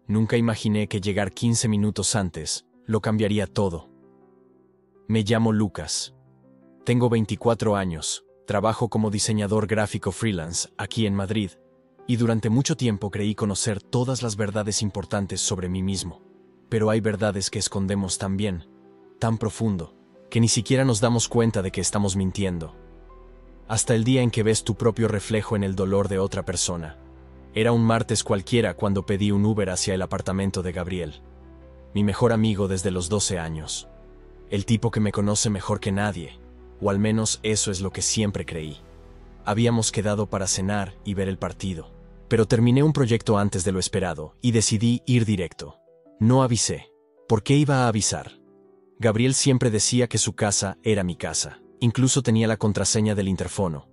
Nunca imaginé que llegar 15 minutos antes lo cambiaría todo. Me llamo Lucas. Tengo 24 años, trabajo como diseñador gráfico freelance aquí en Madrid, y durante mucho tiempo creí conocer todas las verdades importantes sobre mí mismo. Pero hay verdades que escondemos tan bien, tan profundo, que ni siquiera nos damos cuenta de que estamos mintiendo. Hasta el día en que ves tu propio reflejo en el dolor de otra persona. Era un martes cualquiera cuando pedí un Uber hacia el apartamento de Gabriel, mi mejor amigo desde los 12 años. El tipo que me conoce mejor que nadie, o al menos eso es lo que siempre creí. Habíamos quedado para cenar y ver el partido, pero terminé un proyecto antes de lo esperado y decidí ir directo. No avisé. ¿Por qué iba a avisar? Gabriel siempre decía que su casa era mi casa. Incluso tenía la contraseña del interfono.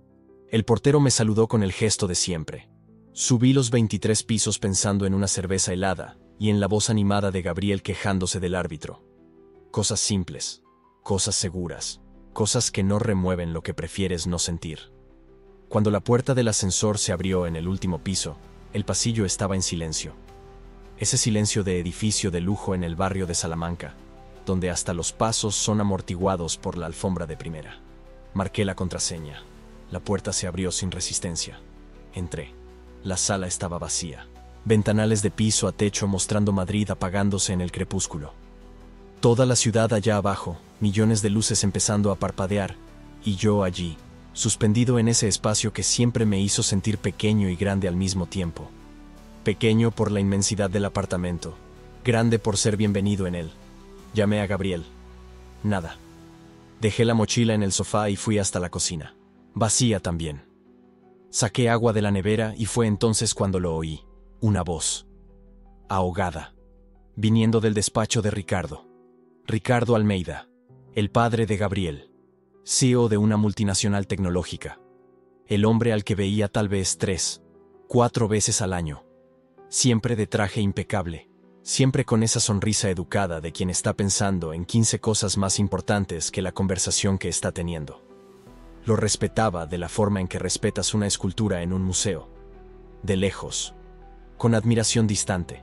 El portero me saludó con el gesto de siempre. Subí los 23 pisos pensando en una cerveza helada y en la voz animada de Gabriel quejándose del árbitro. Cosas simples, cosas seguras, cosas que no remueven lo que prefieres no sentir. Cuando la puerta del ascensor se abrió en el último piso, el pasillo estaba en silencio. Ese silencio de edificio de lujo en el barrio de Salamanca, donde hasta los pasos son amortiguados por la alfombra de primera. Marqué la contraseña. La puerta se abrió sin resistencia. Entré. La sala estaba vacía. Ventanales de piso a techo mostrando Madrid apagándose en el crepúsculo. Toda la ciudad allá abajo, millones de luces empezando a parpadear, y yo allí, suspendido en ese espacio que siempre me hizo sentir pequeño y grande al mismo tiempo. Pequeño por la inmensidad del apartamento, grande por ser bienvenido en él. Llamé a Gabriel. Nada. Dejé la mochila en el sofá y fui hasta la cocina. Vacía también. Saqué agua de la nevera y fue entonces cuando lo oí. Una voz. Ahogada. Viniendo del despacho de Ricardo. Ricardo Almeida. El padre de Gabriel. CEO de una multinacional tecnológica. El hombre al que veía tal vez 3, 4 veces al año. Siempre de traje impecable. Siempre con esa sonrisa educada de quien está pensando en 15 cosas más importantes que la conversación que está teniendo. Lo respetaba de la forma en que respetas una escultura en un museo. De lejos. Con admiración distante.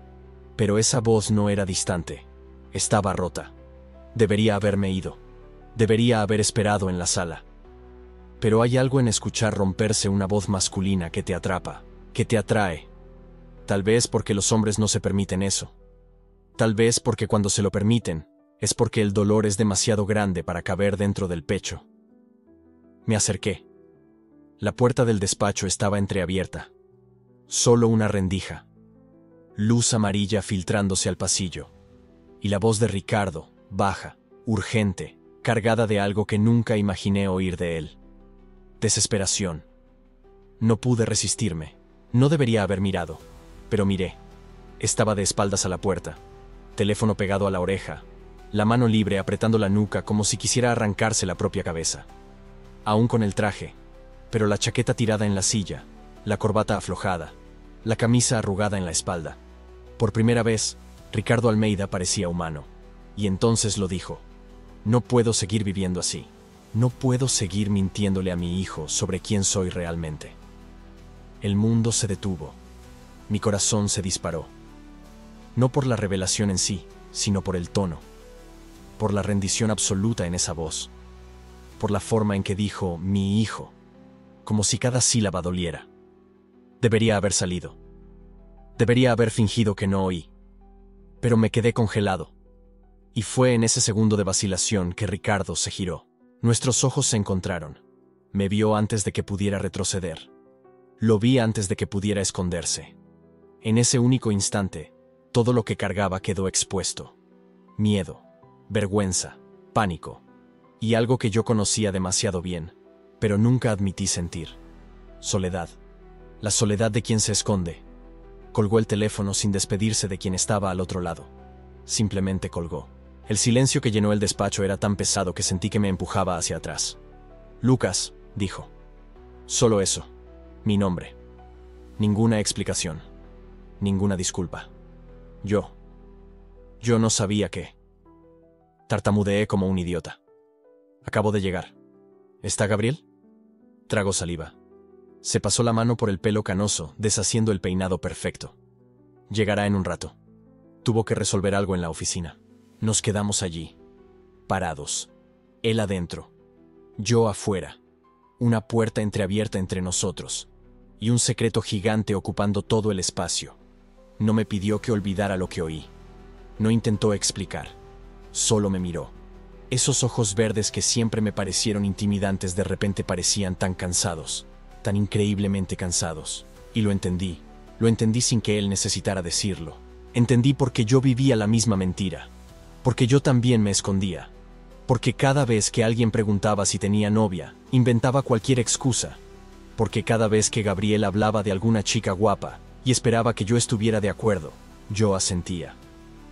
Pero esa voz no era distante. Estaba rota. Debería haberme ido. Debería haber esperado en la sala. Pero hay algo en escuchar romperse una voz masculina que te atrapa, que te atrae. Tal vez porque los hombres no se permiten eso. Tal vez porque cuando se lo permiten, es porque el dolor es demasiado grande para caber dentro del pecho. Me acerqué. La puerta del despacho estaba entreabierta. Solo una rendija. Luz amarilla filtrándose al pasillo. Y la voz de Ricardo, baja, urgente, cargada de algo que nunca imaginé oír de él. Desesperación. No pude resistirme. No debería haber mirado. Pero miré. Estaba de espaldas a la puerta. Teléfono pegado a la oreja. La mano libre apretando la nuca como si quisiera arrancarse la propia cabeza. Aún con el traje, pero la chaqueta tirada en la silla, la corbata aflojada, la camisa arrugada en la espalda. Por primera vez, Ricardo Almeida parecía humano. Y entonces lo dijo. No puedo seguir viviendo así. No puedo seguir mintiéndole a mi hijo sobre quién soy realmente. El mundo se detuvo. Mi corazón se disparó. No por la revelación en sí, sino por el tono. Por la rendición absoluta en esa voz. Por la forma en que dijo mi hijo, como si cada sílaba doliera. Debería haber salido. Debería haber fingido que no oí. Pero me quedé congelado. Y fue en ese segundo de vacilación que Ricardo se giró. Nuestros ojos se encontraron. Me vio antes de que pudiera retroceder. Lo vi antes de que pudiera esconderse. En ese único instante, todo lo que cargaba quedó expuesto. Miedo, vergüenza, pánico. Y algo que yo conocía demasiado bien, pero nunca admití sentir. Soledad. La soledad de quien se esconde. Colgó el teléfono sin despedirse de quien estaba al otro lado. Simplemente colgó. El silencio que llenó el despacho era tan pesado que sentí que me empujaba hacia atrás. Lucas, dijo. Solo eso. Mi nombre. Ninguna explicación. Ninguna disculpa. Yo no sabía qué. Tartamudeé como un idiota. Acabo de llegar. ¿Está Gabriel? Tragó saliva. Se pasó la mano por el pelo canoso, deshaciendo el peinado perfecto. Llegará en un rato. Tuvo que resolver algo en la oficina. Nos quedamos allí, parados. Él adentro, yo afuera. Una puerta entreabierta entre nosotros, y un secreto gigante ocupando todo el espacio. No me pidió que olvidara lo que oí. No intentó explicar. Solo me miró. Esos ojos verdes que siempre me parecieron intimidantes de repente parecían tan cansados, tan increíblemente cansados. Y lo entendí. Lo entendí sin que él necesitara decirlo. Entendí porque yo vivía la misma mentira. Porque yo también me escondía. Porque cada vez que alguien preguntaba si tenía novia, inventaba cualquier excusa. Porque cada vez que Gabriel hablaba de alguna chica guapa y esperaba que yo estuviera de acuerdo, yo asentía.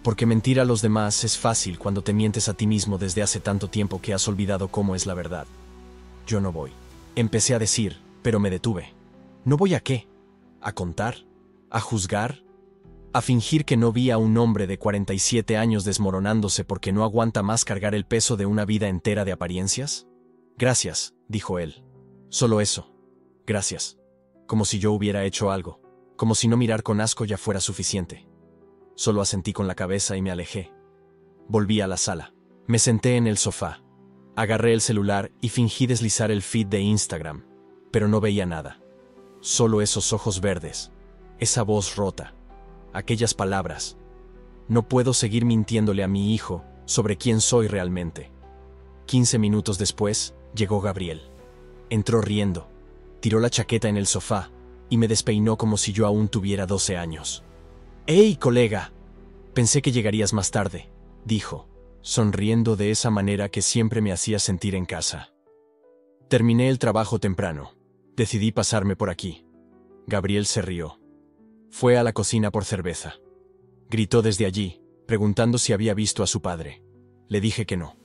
Porque mentir a los demás es fácil cuando te mientes a ti mismo desde hace tanto tiempo que has olvidado cómo es la verdad. Yo no voy. Empecé a decir, pero me detuve. ¿No voy a qué? ¿A contar? ¿A juzgar? ¿A fingir que no vi a un hombre de 47 años desmoronándose porque no aguanta más cargar el peso de una vida entera de apariencias? Gracias, dijo él. Solo eso. Gracias. Como si yo hubiera hecho algo. Como si no mirar con asco ya fuera suficiente. Solo asentí con la cabeza y me alejé. Volví a la sala. Me senté en el sofá. Agarré el celular y fingí deslizar el feed de Instagram. Pero no veía nada. Solo esos ojos verdes. Esa voz rota. Aquellas palabras. No puedo seguir mintiéndole a mi hijo sobre quién soy realmente. 15 minutos después, llegó Gabriel. Entró riendo. Tiró la chaqueta en el sofá y me despeinó como si yo aún tuviera 12 años. «¡Hey, colega! Pensé que llegarías más tarde», dijo, sonriendo de esa manera que siempre me hacía sentir en casa. Terminé el trabajo temprano. Decidí pasarme por aquí. Gabriel se rió. Fue a la cocina por cerveza. Gritó desde allí, preguntando si había visto a su padre. Le dije que no.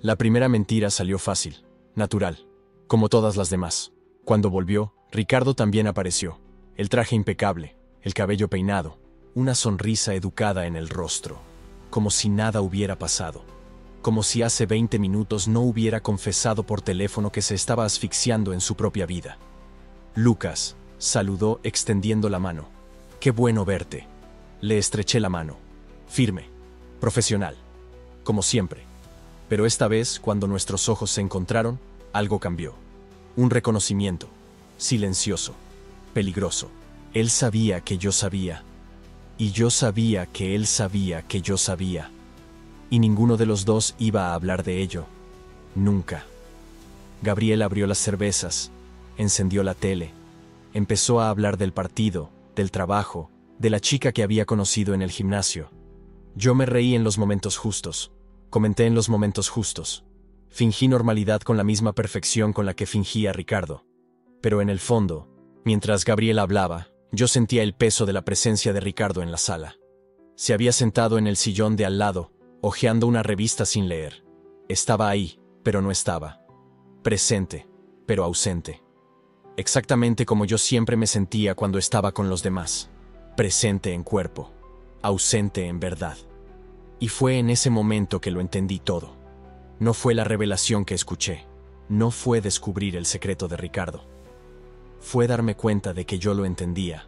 La primera mentira salió fácil, natural, como todas las demás. Cuando volvió, Ricardo también apareció. El traje impecable, el cabello peinado, una sonrisa educada en el rostro, como si nada hubiera pasado. Como si hace 20 minutos no hubiera confesado por teléfono que se estaba asfixiando en su propia vida. Lucas, saludó extendiendo la mano. «Qué bueno verte». Le estreché la mano. Firme, profesional, como siempre. Pero esta vez, cuando nuestros ojos se encontraron, algo cambió. Un reconocimiento, silencioso, peligroso. Él sabía que yo sabía. Y yo sabía que él sabía que yo sabía. Y ninguno de los dos iba a hablar de ello. Nunca. Gabriel abrió las cervezas, encendió la tele, empezó a hablar del partido, del trabajo, de la chica que había conocido en el gimnasio. Yo me reí en los momentos justos, comenté en los momentos justos. Fingí normalidad con la misma perfección con la que fingía Ricardo. Pero en el fondo, mientras Gabriel hablaba, yo sentía el peso de la presencia de Ricardo en la sala. Se había sentado en el sillón de al lado, hojeando una revista sin leer. Estaba ahí, pero no estaba. Presente, pero ausente. Exactamente como yo siempre me sentía cuando estaba con los demás. Presente en cuerpo, ausente en verdad. Y fue en ese momento que lo entendí todo. No fue la revelación que escuché. No fue descubrir el secreto de Ricardo. Fue darme cuenta de que yo lo entendía.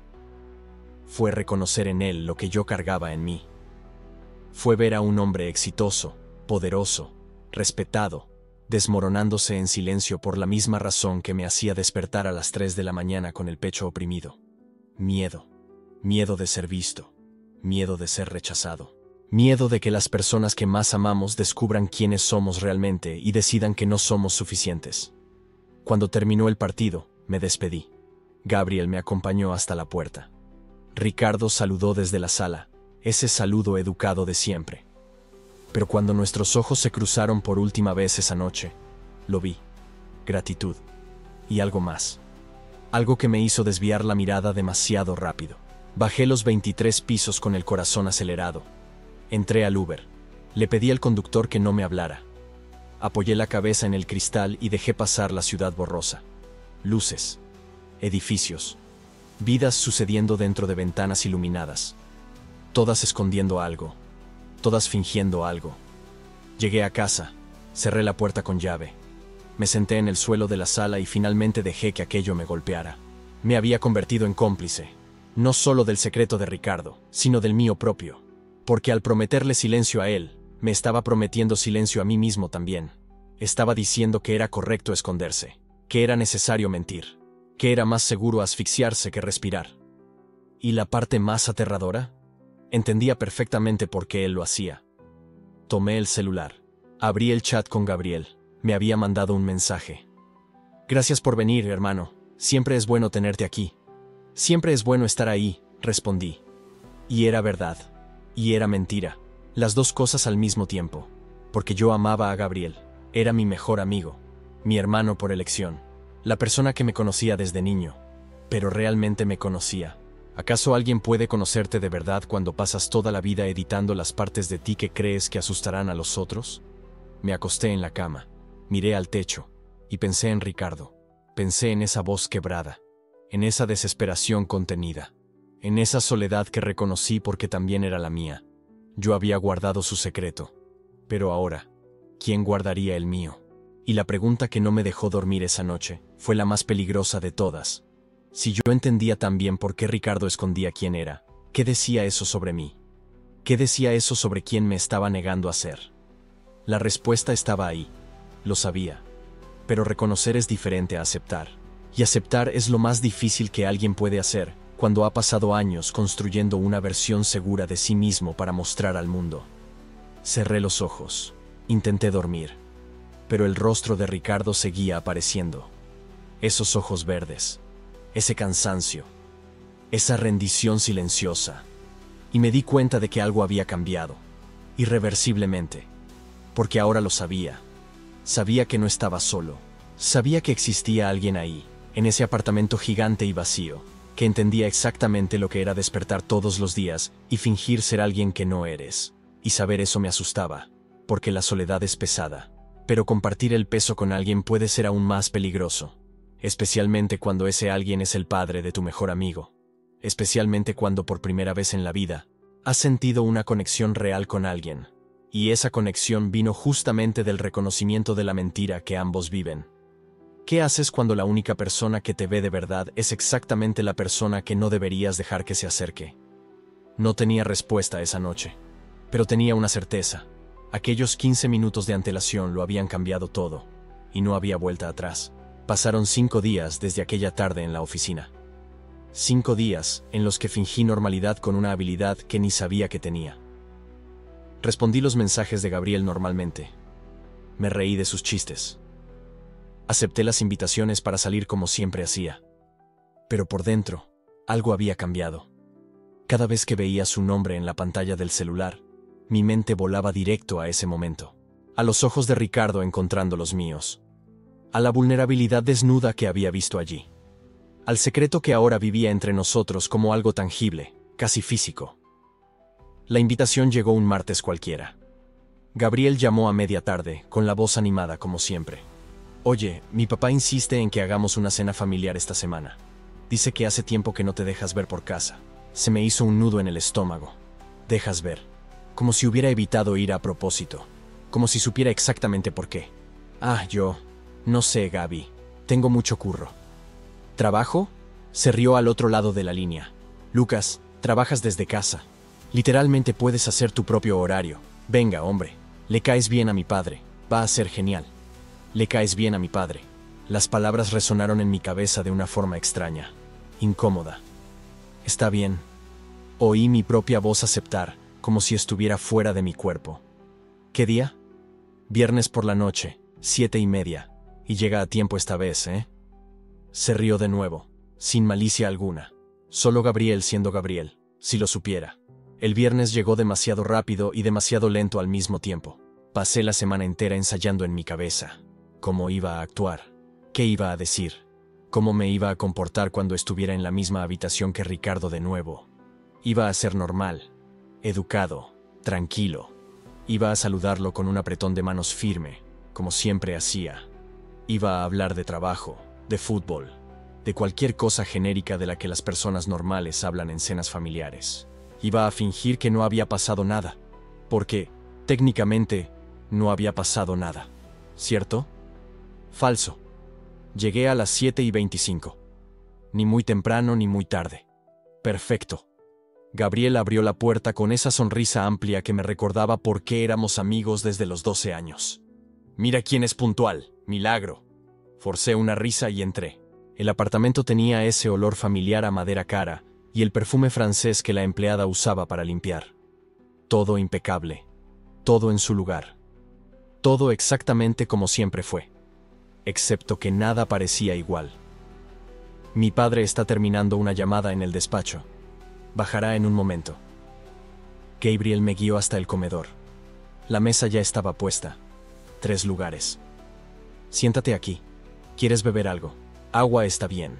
Fue reconocer en él lo que yo cargaba en mí. Fue ver a un hombre exitoso, poderoso, respetado, desmoronándose en silencio por la misma razón que me hacía despertar a las 3 de la mañana con el pecho oprimido. Miedo. Miedo de ser visto. Miedo de ser rechazado. Miedo de que las personas que más amamos descubran quiénes somos realmente y decidan que no somos suficientes. Cuando terminó el partido, me despedí. Gabriel me acompañó hasta la puerta. Ricardo saludó desde la sala, ese saludo educado de siempre. Pero cuando nuestros ojos se cruzaron por última vez esa noche, lo vi. Gratitud. Y algo más. Algo que me hizo desviar la mirada demasiado rápido. Bajé los 23 pisos con el corazón acelerado. Entré al Uber. Le pedí al conductor que no me hablara. Apoyé la cabeza en el cristal y dejé pasar la ciudad borrosa. Luces. Edificios. Vidas sucediendo dentro de ventanas iluminadas. Todas escondiendo algo. Todas fingiendo algo. Llegué a casa. Cerré la puerta con llave. Me senté en el suelo de la sala y finalmente dejé que aquello me golpeara. Me había convertido en cómplice. No solo del secreto de Ricardo, sino del mío propio. Porque al prometerle silencio a él, me estaba prometiendo silencio a mí mismo también. Estaba diciendo que era correcto esconderse, que era necesario mentir, que era más seguro asfixiarse que respirar. ¿Y la parte más aterradora? Entendía perfectamente por qué él lo hacía. Tomé el celular. Abrí el chat con Gabriel. Me había mandado un mensaje. Gracias por venir, hermano. Siempre es bueno tenerte aquí. Siempre es bueno estar ahí, respondí. Y era verdad. Y era mentira. Las dos cosas al mismo tiempo. Porque yo amaba a Gabriel. Era mi mejor amigo. Mi hermano por elección. La persona que me conocía desde niño. Pero realmente me conocía. ¿Acaso alguien puede conocerte de verdad cuando pasas toda la vida editando las partes de ti que crees que asustarán a los otros? Me acosté en la cama, miré al techo, y pensé en Ricardo. Pensé en esa voz quebrada, en esa desesperación contenida, en esa soledad que reconocí porque también era la mía. Yo había guardado su secreto. Pero ahora, ¿quién guardaría el mío? Y la pregunta que no me dejó dormir esa noche fue la más peligrosa de todas. Si yo entendía tan bien por qué Ricardo escondía quién era, ¿qué decía eso sobre mí? ¿Qué decía eso sobre quién me estaba negando a ser? La respuesta estaba ahí. Lo sabía. Pero reconocer es diferente a aceptar. Y aceptar es lo más difícil que alguien puede hacer cuando ha pasado años construyendo una versión segura de sí mismo para mostrar al mundo. Cerré los ojos. Intenté dormir. Pero el rostro de Ricardo seguía apareciendo. Esos ojos verdes. Ese cansancio, esa rendición silenciosa, y me di cuenta de que algo había cambiado, irreversiblemente, porque ahora lo sabía. Sabía que no estaba solo, sabía que existía alguien ahí, en ese apartamento gigante y vacío, que entendía exactamente lo que era despertar todos los días y fingir ser alguien que no eres, y saber eso me asustaba, porque la soledad es pesada, pero compartir el peso con alguien puede ser aún más peligroso. Especialmente cuando ese alguien es el padre de tu mejor amigo. Especialmente cuando por primera vez en la vida has sentido una conexión real con alguien. Y esa conexión vino justamente del reconocimiento de la mentira que ambos viven. ¿Qué haces cuando la única persona que te ve de verdad es exactamente la persona que no deberías dejar que se acerque? No tenía respuesta esa noche, pero tenía una certeza. Aquellos 15 minutos de antelación lo habían cambiado todo, y no había vuelta atrás. Pasaron 5 días desde aquella tarde en la oficina. 5 días en los que fingí normalidad con una habilidad que ni sabía que tenía. Respondí los mensajes de Gabriel normalmente. Me reí de sus chistes. Acepté las invitaciones para salir como siempre hacía. Pero por dentro, algo había cambiado. Cada vez que veía su nombre en la pantalla del celular, mi mente volaba directo a ese momento, a los ojos de Ricardo encontrando los míos. A la vulnerabilidad desnuda que había visto allí. Al secreto que ahora vivía entre nosotros como algo tangible, casi físico. La invitación llegó un martes cualquiera. Gabriel llamó a media tarde, con la voz animada como siempre. Oye, mi papá insiste en que hagamos una cena familiar esta semana. Dice que hace tiempo que no te dejas ver por casa. Se me hizo un nudo en el estómago. Dejas ver. Como si hubiera evitado ir a propósito. Como si supiera exactamente por qué. No sé, Gaby. Tengo mucho curro. ¿Trabajo? Se rió al otro lado de la línea. Lucas, trabajas desde casa. Literalmente puedes hacer tu propio horario. Venga, hombre. Le caes bien a mi padre. Va a ser genial. Le caes bien a mi padre. Las palabras resonaron en mi cabeza de una forma extraña. Incómoda. Está bien. Oí mi propia voz aceptar, como si estuviera fuera de mi cuerpo. ¿Qué día? Viernes por la noche, 7:30. Y llega a tiempo esta vez, ¿eh? Se rió de nuevo, sin malicia alguna. Solo Gabriel siendo Gabriel, si lo supiera. El viernes llegó demasiado rápido y demasiado lento al mismo tiempo. Pasé la semana entera ensayando en mi cabeza. ¿Cómo iba a actuar? ¿Qué iba a decir? ¿Cómo me iba a comportar cuando estuviera en la misma habitación que Ricardo de nuevo? Iba a ser normal, educado, tranquilo. Iba a saludarlo con un apretón de manos firme, como siempre hacía. Iba a hablar de trabajo, de fútbol, de cualquier cosa genérica de la que las personas normales hablan en cenas familiares. Iba a fingir que no había pasado nada, porque, técnicamente, no había pasado nada. ¿Cierto? Falso. Llegué a las 7:25. Ni muy temprano ni muy tarde. Perfecto. Gabriel abrió la puerta con esa sonrisa amplia que me recordaba por qué éramos amigos desde los 12 años. «Mira quién es puntual, milagro». Forcé una risa y entré. El apartamento tenía ese olor familiar a madera cara y el perfume francés que la empleada usaba para limpiar. Todo impecable, todo en su lugar. Todo exactamente como siempre fue, excepto que nada parecía igual. «Mi padre está terminando una llamada en el despacho. Bajará en un momento». Gabriel me guió hasta el comedor. La mesa ya estaba puesta. 3 lugares. «Siéntate aquí. ¿Quieres beber algo? Agua está bien».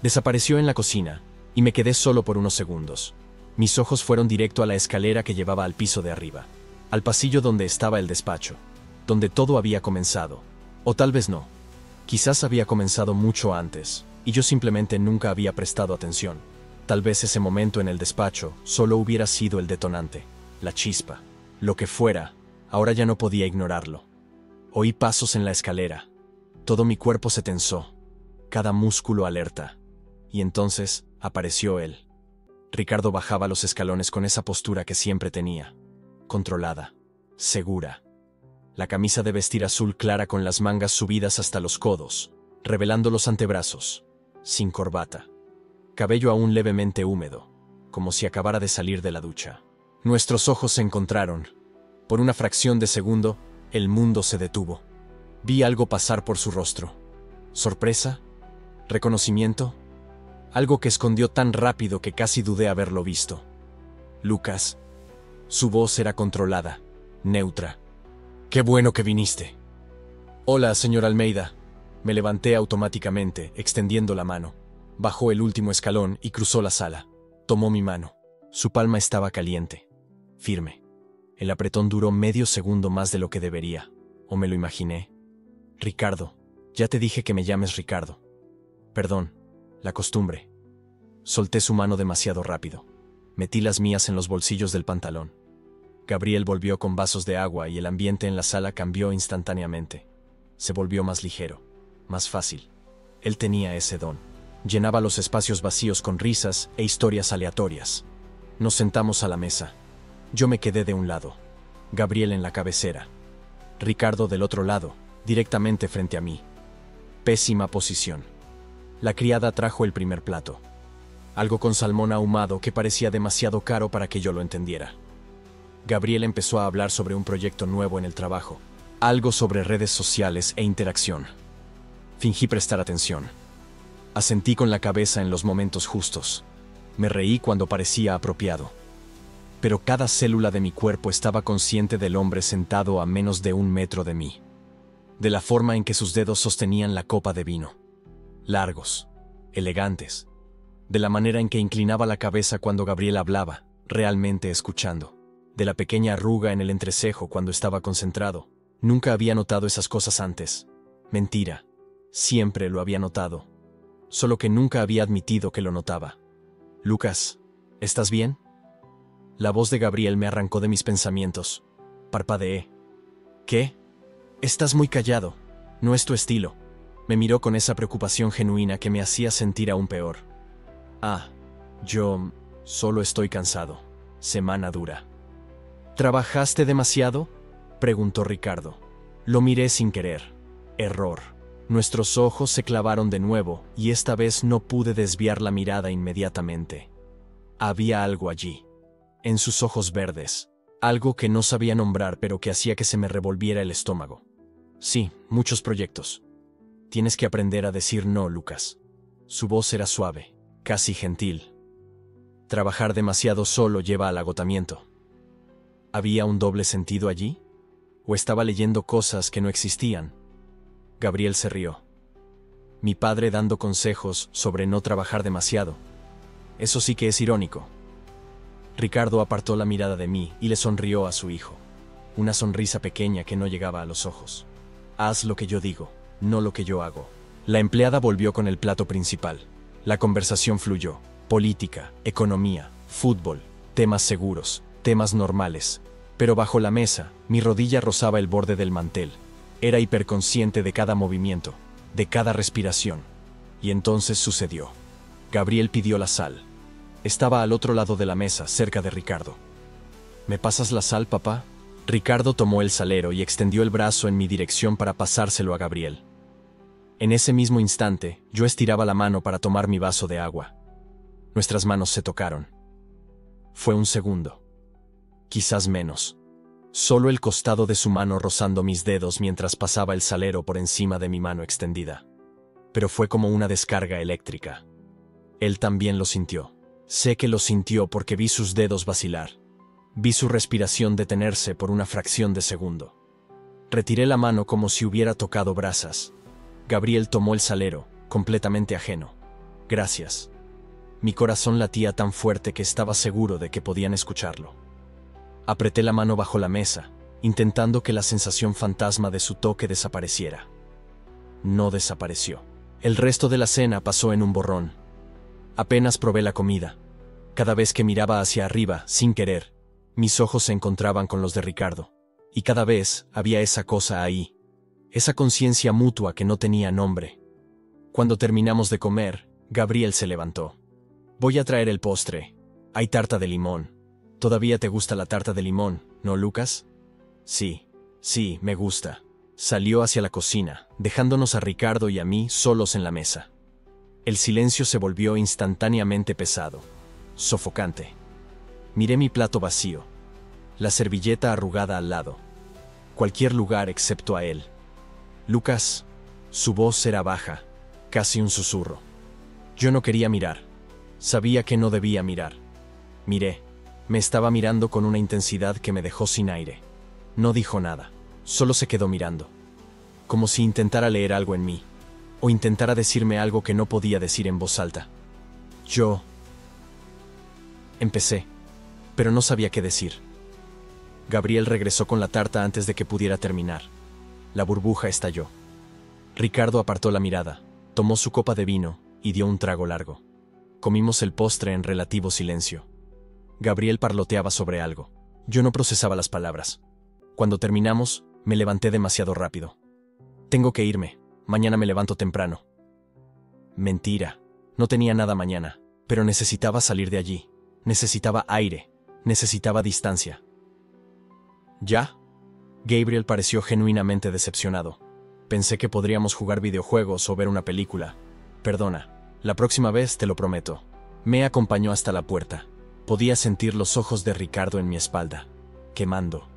Desapareció en la cocina y me quedé solo por unos segundos. Mis ojos fueron directo a la escalera que llevaba al piso de arriba, al pasillo donde estaba el despacho, donde todo había comenzado. O tal vez no. Quizás había comenzado mucho antes, y yo simplemente nunca había prestado atención. Tal vez ese momento en el despacho solo hubiera sido el detonante, la chispa. Lo que fuera, ahora ya no podía ignorarlo. Oí pasos en la escalera. Todo mi cuerpo se tensó, cada músculo alerta. Y entonces apareció él. Ricardo bajaba los escalones con esa postura que siempre tenía. Controlada, segura. La camisa de vestir azul clara con las mangas subidas hasta los codos, revelando los antebrazos, sin corbata. Cabello aún levemente húmedo, como si acabara de salir de la ducha. Nuestros ojos se encontraron. Por una fracción de segundo, el mundo se detuvo. Vi algo pasar por su rostro. ¿Sorpresa? ¿Reconocimiento? Algo que escondió tan rápido que casi dudé haberlo visto. «Lucas». Su voz era controlada, neutra. «Qué bueno que viniste». «Hola, señor Almeida». Me levanté automáticamente, extendiendo la mano. Bajó el último escalón y cruzó la sala. Tomó mi mano. Su palma estaba caliente, firme. El apretón duró medio segundo más de lo que debería, o me lo imaginé. «Ricardo, ya te dije que me llames Ricardo». «Perdón, la costumbre». Solté su mano demasiado rápido. Metí las mías en los bolsillos del pantalón. Gabriel volvió con vasos de agua y el ambiente en la sala cambió instantáneamente. Se volvió más ligero, más fácil. Él tenía ese don. Llenaba los espacios vacíos con risas e historias aleatorias. Nos sentamos a la mesa. Yo me quedé de un lado, Gabriel en la cabecera, Ricardo del otro lado, directamente frente a mí. Pésima posición. La criada trajo el primer plato. Algo con salmón ahumado que parecía demasiado caro para que yo lo entendiera. Gabriel empezó a hablar sobre un proyecto nuevo en el trabajo, algo sobre redes sociales e interacción. Fingí prestar atención. Asentí con la cabeza en los momentos justos. Me reí cuando parecía apropiado. Pero cada célula de mi cuerpo estaba consciente del hombre sentado a menos de 1 metro de mí. De la forma en que sus dedos sostenían la copa de vino. Largos, elegantes. De la manera en que inclinaba la cabeza cuando Gabriel hablaba, realmente escuchando. De la pequeña arruga en el entrecejo cuando estaba concentrado. Nunca había notado esas cosas antes. Mentira. Siempre lo había notado. Solo que nunca había admitido que lo notaba. «Lucas, ¿estás bien?» La voz de Gabriel me arrancó de mis pensamientos. Parpadeé. «¿Qué? Estás muy callado. No es tu estilo». Me miró con esa preocupación genuina que me hacía sentir aún peor. «Ah, yo solo estoy cansado. Semana dura». «¿Trabajaste demasiado?», preguntó Ricardo. Lo miré sin querer. Error. Nuestros ojos se clavaron de nuevo y esta vez no pude desviar la mirada inmediatamente. Había algo allí, en sus ojos verdes, algo que no sabía nombrar pero que hacía que se me revolviera el estómago. «Sí, muchos proyectos. Tienes que aprender a decir no, Lucas». Su voz era suave, casi gentil. Trabajar demasiado solo lleva al agotamiento. ¿Había un doble sentido allí? ¿O estaba leyendo cosas que no existían? Gabriel se rió. Mi padre dando consejos sobre no trabajar demasiado. Eso sí que es irónico. Ricardo apartó la mirada de mí y le sonrió a su hijo. Una sonrisa pequeña que no llegaba a los ojos. «Haz lo que yo digo, no lo que yo hago». La empleada volvió con el plato principal. La conversación fluyó. Política, economía, fútbol, temas seguros, temas normales. Pero bajo la mesa, mi rodilla rozaba el borde del mantel. Era hiperconsciente de cada movimiento, de cada respiración. Y entonces sucedió. Gabriel pidió la sal. Estaba al otro lado de la mesa, cerca de Ricardo. ¿Me pasas la sal, papá? Ricardo tomó el salero y extendió el brazo en mi dirección para pasárselo a Gabriel. En ese mismo instante, yo estiraba la mano para tomar mi vaso de agua. Nuestras manos se tocaron. Fue un segundo. Quizás menos. Solo el costado de su mano rozando mis dedos mientras pasaba el salero por encima de mi mano extendida. Pero fue como una descarga eléctrica. Él también lo sintió. Sé que lo sintió porque vi sus dedos vacilar. Vi su respiración detenerse por una fracción de segundo. Retiré la mano como si hubiera tocado brasas. Gabriel tomó el salero, completamente ajeno. Gracias. Mi corazón latía tan fuerte que estaba seguro de que podían escucharlo. Apreté la mano bajo la mesa, intentando que la sensación fantasma de su toque desapareciera. No desapareció. El resto de la cena pasó en un borrón. Apenas probé la comida. Cada vez que miraba hacia arriba, sin querer, mis ojos se encontraban con los de Ricardo. Y cada vez había esa cosa ahí. Esa conciencia mutua que no tenía nombre. Cuando terminamos de comer, Gabriel se levantó. Voy a traer el postre. Hay tarta de limón. ¿Todavía te gusta la tarta de limón, no, Lucas? Sí, me gusta. Salió hacia la cocina, dejándonos a Ricardo y a mí solos en la mesa. El silencio se volvió instantáneamente pesado, sofocante. Miré mi plato vacío, la servilleta arrugada al lado. Cualquier lugar excepto a él. Lucas, su voz era baja, casi un susurro. Yo no quería mirar. Sabía que no debía mirar. Miré. Me estaba mirando con una intensidad que me dejó sin aire. No dijo nada, solo se quedó mirando. Como si intentara leer algo en mí, o intentara decirme algo que no podía decir en voz alta. Yo empecé, pero no sabía qué decir. Gabriel regresó con la tarta antes de que pudiera terminar. La burbuja estalló. Ricardo apartó la mirada, tomó su copa de vino y dio un trago largo. Comimos el postre en relativo silencio. Gabriel parloteaba sobre algo. Yo no procesaba las palabras. Cuando terminamos, me levanté demasiado rápido. Tengo que irme. Mañana me levanto temprano. Mentira. No tenía nada mañana, pero necesitaba salir de allí. Necesitaba aire. Necesitaba distancia. ¿Ya? Gabriel pareció genuinamente decepcionado. Pensé que podríamos jugar videojuegos o ver una película. Perdona. La próxima vez te lo prometo. Me acompañó hasta la puerta. Podía sentir los ojos de Ricardo en mi espalda, quemando.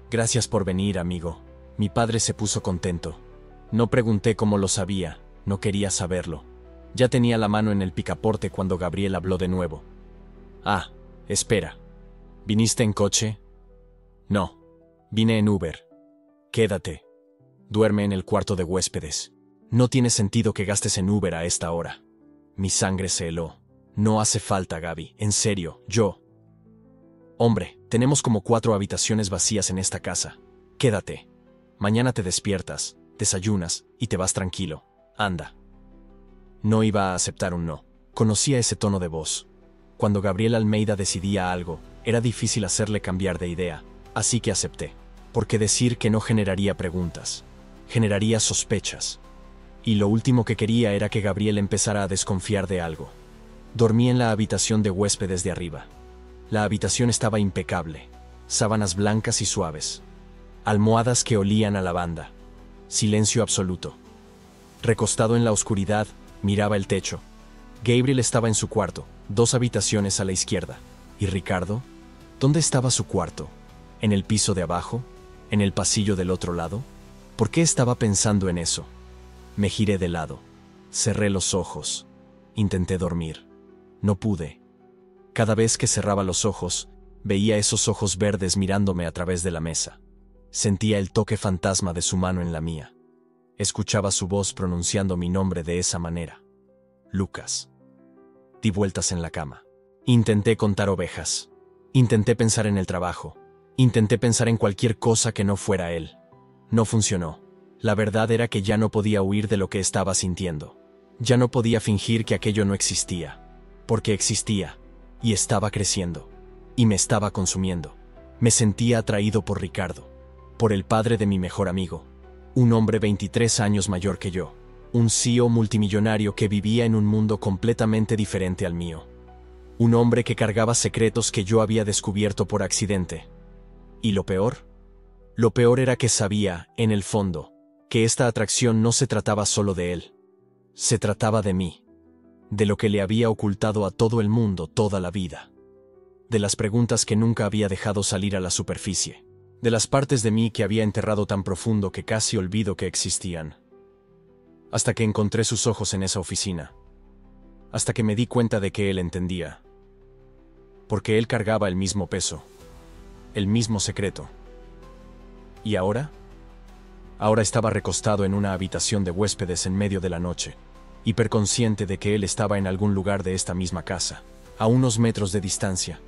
Gracias por venir, amigo. Mi padre se puso contento. No pregunté cómo lo sabía, no quería saberlo. Ya tenía la mano en el picaporte cuando Gabriel habló de nuevo. Ah, espera. ¿Viniste en coche? No, vine en Uber. Quédate. Duerme en el cuarto de huéspedes. No tiene sentido que gastes en Uber a esta hora. Mi sangre se heló. No hace falta, Gaby. En serio, yo. Hombre, tenemos como 4 habitaciones vacías en esta casa. Quédate. Mañana te despiertas, desayunas y te vas tranquilo. Anda. No iba a aceptar un no. Conocía ese tono de voz. Cuando Gabriel Almeida decidía algo, era difícil hacerle cambiar de idea, así que acepté. Porque decir que no generaría preguntas. Generaría sospechas. Y lo último que quería era que Gabriel empezara a desconfiar de algo. Dormí en la habitación de huéspedes de arriba. La habitación estaba impecable. Sábanas blancas y suaves. Almohadas que olían a lavanda. Silencio absoluto. Recostado en la oscuridad, miraba el techo. Gabriel estaba en su cuarto, 2 habitaciones a la izquierda. ¿Y Ricardo? ¿Dónde estaba su cuarto? ¿En el piso de abajo? ¿En el pasillo del otro lado? ¿Por qué estaba pensando en eso? Me giré de lado. Cerré los ojos. Intenté dormir. No pude. Cada vez que cerraba los ojos, veía esos ojos verdes mirándome a través de la mesa. Sentía el toque fantasma de su mano en la mía. Escuchaba su voz pronunciando mi nombre de esa manera. Lucas. Di vueltas en la cama. Intenté contar ovejas. Intenté pensar en el trabajo. Intenté pensar en cualquier cosa que no fuera él. No funcionó. La verdad era que ya no podía huir de lo que estaba sintiendo. Ya no podía fingir que aquello no existía. Porque existía, y estaba creciendo, y me estaba consumiendo. Me sentía atraído por Ricardo, por el padre de mi mejor amigo, un hombre 23 años mayor que yo, un CEO multimillonario que vivía en un mundo completamente diferente al mío. Un hombre que cargaba secretos que yo había descubierto por accidente. ¿Y lo peor? Lo peor era que sabía, en el fondo, que esta atracción no se trataba solo de él. Se trataba de mí. De lo que le había ocultado a todo el mundo toda la vida. De las preguntas que nunca había dejado salir a la superficie. De las partes de mí que había enterrado tan profundo que casi olvido que existían. Hasta que encontré sus ojos en esa oficina. Hasta que me di cuenta de que él entendía. Porque él cargaba el mismo peso. El mismo secreto. ¿Y ahora? Ahora estaba recostado en una habitación de huéspedes en medio de la noche, hiperconsciente de que él estaba en algún lugar de esta misma casa, a unos metros de distancia.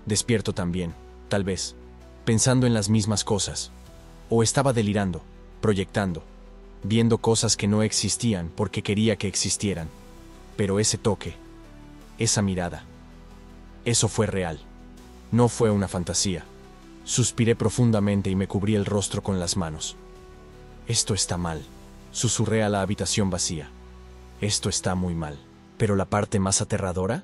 Despierto también, tal vez, pensando en las mismas cosas. O estaba delirando, proyectando, viendo cosas que no existían porque quería que existieran. Pero ese toque, esa mirada, eso fue real. No fue una fantasía. Suspiré profundamente y me cubrí el rostro con las manos. Esto está mal, susurré a la habitación vacía. Esto está muy mal. Pero la parte más aterradora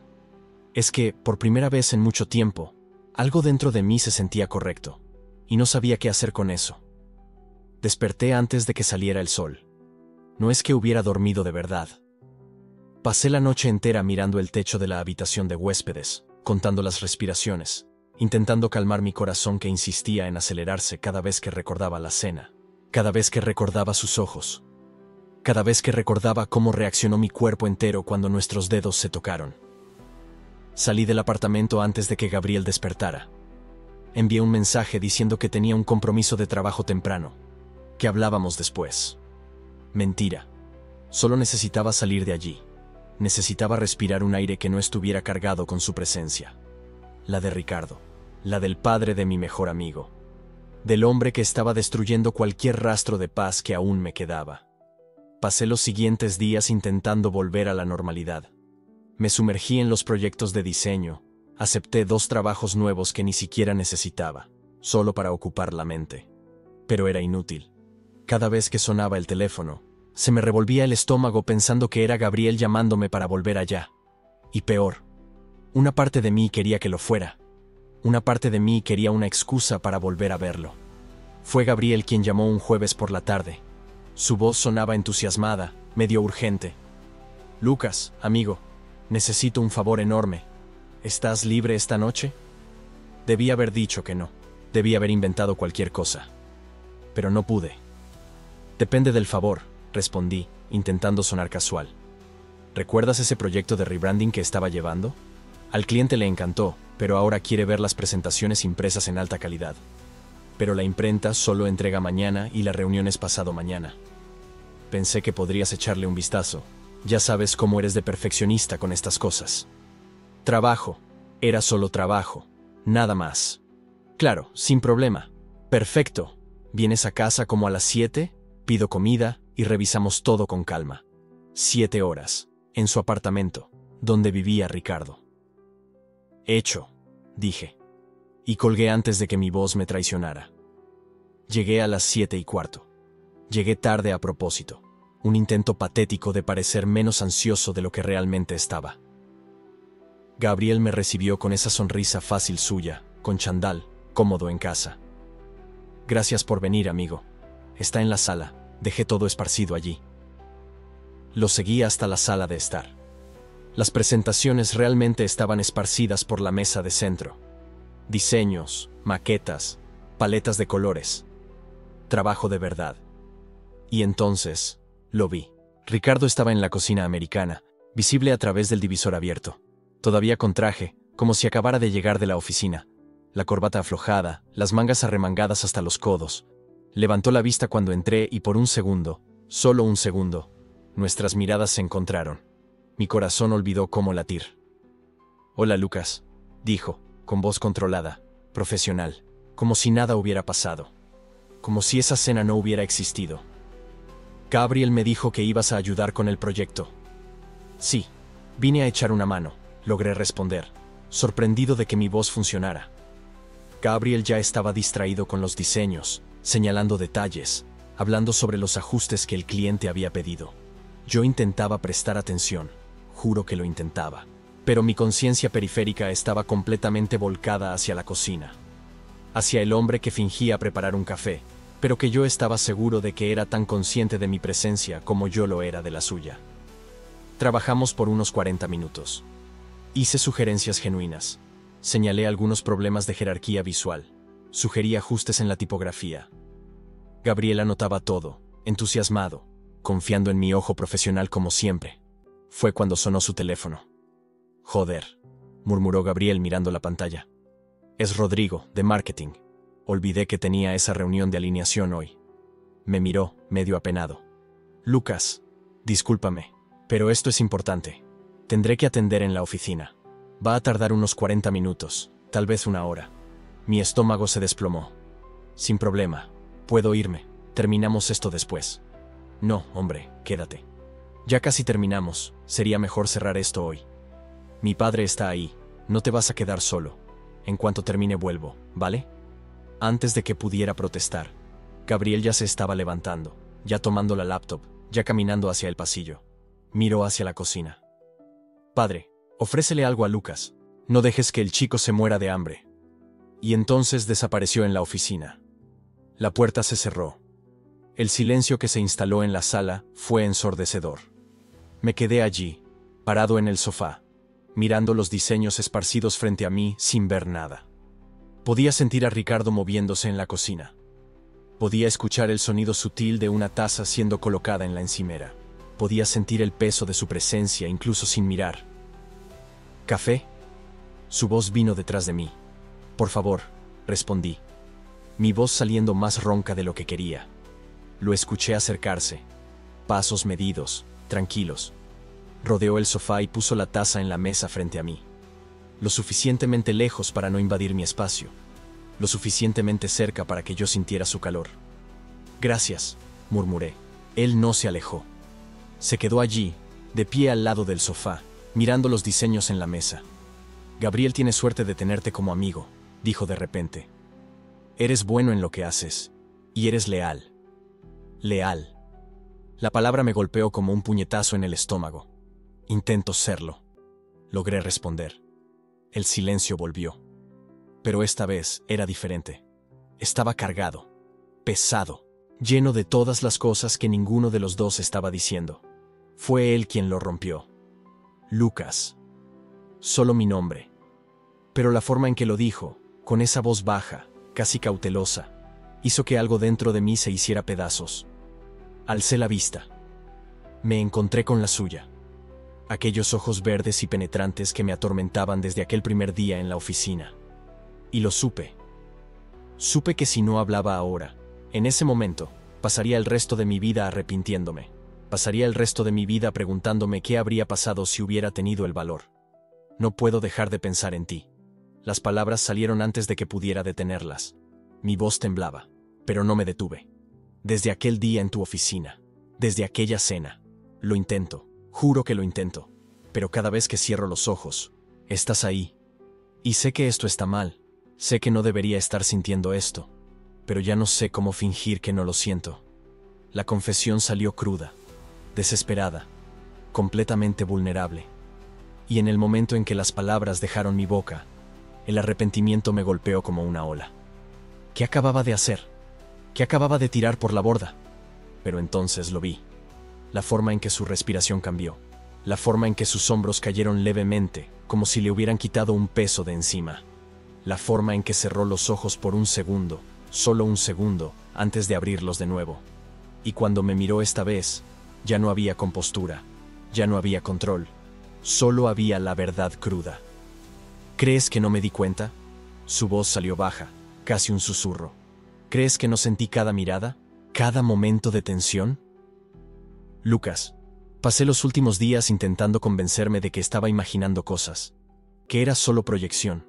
es que, por primera vez en mucho tiempo, algo dentro de mí se sentía correcto, y no sabía qué hacer con eso. Desperté antes de que saliera el sol. No es que hubiera dormido de verdad. Pasé la noche entera mirando el techo de la habitación de huéspedes, contando las respiraciones, intentando calmar mi corazón que insistía en acelerarse cada vez que recordaba la cena, cada vez que recordaba sus ojos, cada vez que recordaba cómo reaccionó mi cuerpo entero cuando nuestros dedos se tocaron. Salí del apartamento antes de que Gabriel despertara. Envié un mensaje diciendo que tenía un compromiso de trabajo temprano, que hablábamos después. Mentira. Solo necesitaba salir de allí. Necesitaba respirar un aire que no estuviera cargado con su presencia. La de Ricardo. La del padre de mi mejor amigo. Del hombre que estaba destruyendo cualquier rastro de paz que aún me quedaba. Pasé los siguientes días intentando volver a la normalidad. Me sumergí en los proyectos de diseño. Acepté 2 trabajos nuevos que ni siquiera necesitaba, solo para ocupar la mente. Pero era inútil. Cada vez que sonaba el teléfono, se me revolvía el estómago pensando que era Gabriel llamándome para volver allá. Y peor, una parte de mí quería que lo fuera. Una parte de mí quería una excusa para volver a verlo. Fue Gabriel quien llamó un jueves por la tarde. Su voz sonaba entusiasmada, medio urgente. «Lucas, amigo, necesito un favor enorme. ¿Estás libre esta noche?» Debí haber dicho que no. Debí haber inventado cualquier cosa. Pero no pude. «Depende del favor», respondí, intentando sonar casual. «¿Recuerdas ese proyecto de rebranding que estaba llevando? Al cliente le encantó, pero ahora quiere ver las presentaciones impresas en alta calidad. Pero la imprenta solo entrega mañana y la reunión es pasado mañana. Pensé que podrías echarle un vistazo. Ya sabes cómo eres de perfeccionista con estas cosas». Trabajo. Era solo trabajo. Nada más. Claro, sin problema. Perfecto. ¿Vienes a casa como a las 7? Pido comida y revisamos todo con calma. 7 horas. En su apartamento, donde vivía Ricardo. Hecho, dije. Y colgué antes de que mi voz me traicionara. Llegué a las 7:15. Llegué tarde a propósito. Un intento patético de parecer menos ansioso de lo que realmente estaba. Gabriel me recibió con esa sonrisa fácil suya, con chandal, cómodo en casa. «Gracias por venir, amigo. Está en la sala. Dejé todo esparcido allí». Lo seguí hasta la sala de estar. Las presentaciones realmente estaban esparcidas por la mesa de centro. Diseños, maquetas, paletas de colores. Trabajo de verdad. Y entonces, lo vi. Ricardo estaba en la cocina americana, visible a través del divisor abierto. Todavía con traje, como si acabara de llegar de la oficina. La corbata aflojada, las mangas arremangadas hasta los codos. Levantó la vista cuando entré y por un segundo, solo un segundo, nuestras miradas se encontraron. Mi corazón olvidó cómo latir. «Hola, Lucas», dijo, con voz controlada, profesional, como si nada hubiera pasado. Como si esa cena no hubiera existido. «Gabriel me dijo que ibas a ayudar con el proyecto». «Sí, vine a echar una mano», logré responder, sorprendido de que mi voz funcionara. Gabriel ya estaba distraído con los diseños, señalando detalles, hablando sobre los ajustes que el cliente había pedido. Yo intentaba prestar atención, juro que lo intentaba. pero mi conciencia periférica estaba completamente volcada hacia la cocina, hacia el hombre que fingía preparar un café, pero que yo estaba seguro de que era tan consciente de mi presencia como yo lo era de la suya. Trabajamos por unos 40 minutos. Hice sugerencias genuinas. Señalé algunos problemas de jerarquía visual. Sugerí ajustes en la tipografía. Gabriel anotaba todo, entusiasmado, confiando en mi ojo profesional como siempre. Fue cuando sonó su teléfono. «Joder», murmuró Gabriel mirando la pantalla. «Es Rodrigo, de marketing. Olvidé que tenía esa reunión de alineación hoy». Me miró, medio apenado. «Lucas, discúlpame, pero esto es importante. Tendré que atender en la oficina. Va a tardar unos 40 minutos, tal vez una hora». Mi estómago se desplomó. «Sin problema, puedo irme. Terminamos esto después». «No, hombre, quédate. Ya casi terminamos, sería mejor cerrar esto hoy. Mi padre está ahí, no te vas a quedar solo. En cuanto termine vuelvo, ¿vale?» Antes de que pudiera protestar, Gabriel ya se estaba levantando, ya tomando la laptop, ya caminando hacia el pasillo. Miró hacia la cocina. «Padre, ofrécele algo a Lucas. No dejes que el chico se muera de hambre». Y entonces desapareció en la oficina. La puerta se cerró. El silencio que se instaló en la sala fue ensordecedor. Me quedé allí, parado en el sofá, mirando los diseños esparcidos frente a mí sin ver nada. Podía sentir a Ricardo moviéndose en la cocina. Podía escuchar el sonido sutil de una taza siendo colocada en la encimera. Podía sentir el peso de su presencia incluso sin mirar. «¿Café?» Su voz vino detrás de mí. «Por favor», respondí, mi voz saliendo más ronca de lo que quería. Lo escuché acercarse. Pasos medidos, tranquilos. Rodeó el sofá y puso la taza en la mesa frente a mí. Lo suficientemente lejos para no invadir mi espacio. Lo suficientemente cerca para que yo sintiera su calor. «Gracias», murmuré. Él no se alejó. Se quedó allí, de pie al lado del sofá, mirando los diseños en la mesa. «Gabriel tiene suerte de tenerte como amigo», dijo de repente. «Eres bueno en lo que haces, y eres leal». «Leal». La palabra me golpeó como un puñetazo en el estómago. «Intento serlo», logré responder. El silencio volvió. Pero esta vez era diferente. Estaba cargado, pesado, lleno de todas las cosas que ninguno de los dos estaba diciendo. Fue él quien lo rompió. «Lucas». Solo mi nombre. Pero la forma en que lo dijo, con esa voz baja, casi cautelosa, hizo que algo dentro de mí se hiciera pedazos. Alcé la vista. Me encontré con la suya. Aquellos ojos verdes y penetrantes que me atormentaban desde aquel primer día en la oficina. Y lo supe. Supe que si no hablaba ahora, en ese momento, pasaría el resto de mi vida arrepintiéndome. Pasaría el resto de mi vida preguntándome qué habría pasado si hubiera tenido el valor. «No puedo dejar de pensar en ti». Las palabras salieron antes de que pudiera detenerlas. Mi voz temblaba, pero no me detuve. «Desde aquel día en tu oficina, desde aquella cena, lo intento, juro que lo intento, pero cada vez que cierro los ojos, estás ahí. Y sé que esto está mal, sé que no debería estar sintiendo esto, pero ya no sé cómo fingir que no lo siento». La confesión salió cruda, desesperada, completamente vulnerable. Y en el momento en que las palabras dejaron mi boca, el arrepentimiento me golpeó como una ola. ¿Qué acababa de hacer? ¿Qué acababa de tirar por la borda? Pero entonces lo vi. La forma en que su respiración cambió. La forma en que sus hombros cayeron levemente, como si le hubieran quitado un peso de encima. La forma en que cerró los ojos por un segundo, solo un segundo, antes de abrirlos de nuevo. Y cuando me miró esta vez, ya no había compostura, ya no había control, solo había la verdad cruda. «¿Crees que no me di cuenta?» Su voz salió baja, casi un susurro. «¿Crees que no sentí cada mirada? ¿Cada momento de tensión?» «Lucas, pasé los últimos días intentando convencerme de que estaba imaginando cosas, que era solo proyección,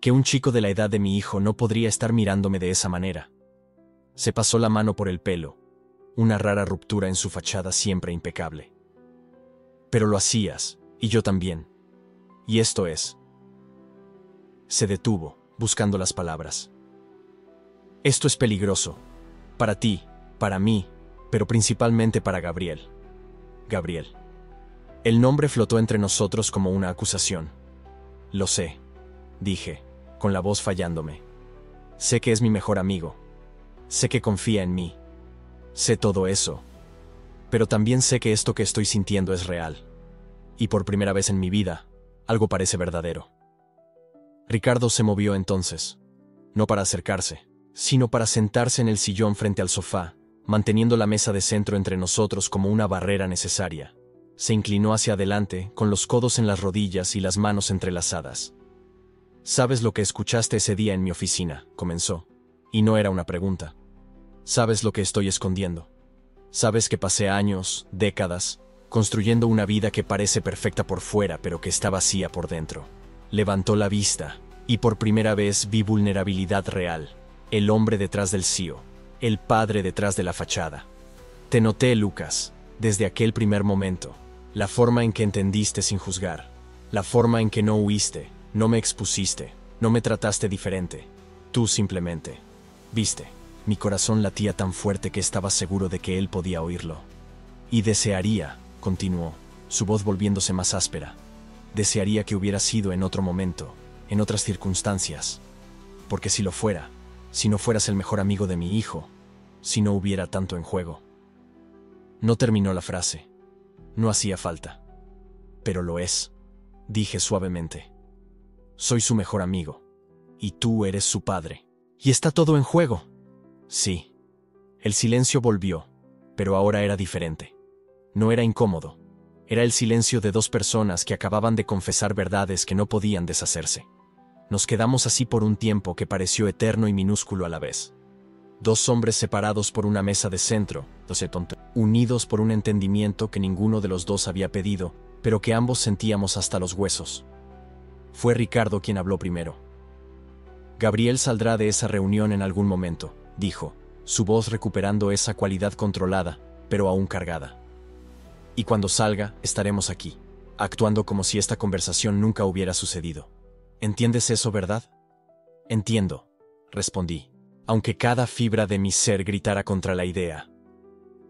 que un chico de la edad de mi hijo no podría estar mirándome de esa manera». Se pasó la mano por el pelo, una rara ruptura en su fachada siempre impecable. «Pero lo hacías, y yo también. Y esto es». Se detuvo, buscando las palabras. «Esto es peligroso. Para ti, para mí, pero principalmente para Gabriel. Gabriel». El nombre flotó entre nosotros como una acusación. Lo sé, dije, con la voz fallándome. Sé que es mi mejor amigo. Sé que confía en mí. Sé todo eso. Pero también sé que esto que estoy sintiendo es real. Y por primera vez en mi vida, algo parece verdadero. Ricardo se movió entonces, no para acercarse, sino para sentarse en el sillón frente al sofá, manteniendo la mesa de centro entre nosotros como una barrera necesaria. Se inclinó hacia adelante, con los codos en las rodillas y las manos entrelazadas. «¿Sabes lo que escuchaste ese día en mi oficina?», comenzó. Y no era una pregunta. «¿Sabes lo que estoy escondiendo? Sabes que pasé años, décadas, construyendo una vida que parece perfecta por fuera, pero que está vacía por dentro». Levantó la vista, y por primera vez vi vulnerabilidad real. El hombre detrás del CEO, el padre detrás de la fachada. «Te noté, Lucas, desde aquel primer momento. La forma en que entendiste sin juzgar. La forma en que no huiste, no me expusiste, no me trataste diferente. Tú simplemente. Viste». Mi corazón latía tan fuerte que estaba seguro de que él podía oírlo. «Y desearía», continuó, su voz volviéndose más áspera, «desearía que hubiera sido en otro momento, en otras circunstancias. Porque si lo fuera, si no fueras el mejor amigo de mi hijo, si no hubiera tanto en juego». No terminó la frase. No hacía falta. «Pero lo es», dije suavemente. «Soy su mejor amigo. Y tú eres su padre. Y está todo en juego». Sí. El silencio volvió, pero ahora era diferente. No era incómodo. Era el silencio de dos personas que acababan de confesar verdades que no podían deshacerse. Nos quedamos así por un tiempo que pareció eterno y minúsculo a la vez. Dos hombres separados por una mesa de centro, unidos por un entendimiento que ninguno de los dos había pedido, pero que ambos sentíamos hasta los huesos. Fue Ricardo quien habló primero. «Gabriel saldrá de esa reunión en algún momento», dijo, su voz recuperando esa cualidad controlada, pero aún cargada. «Y cuando salga, estaremos aquí, actuando como si esta conversación nunca hubiera sucedido. ¿Entiendes eso, verdad?» «Entiendo», respondí, aunque cada fibra de mi ser gritara contra la idea.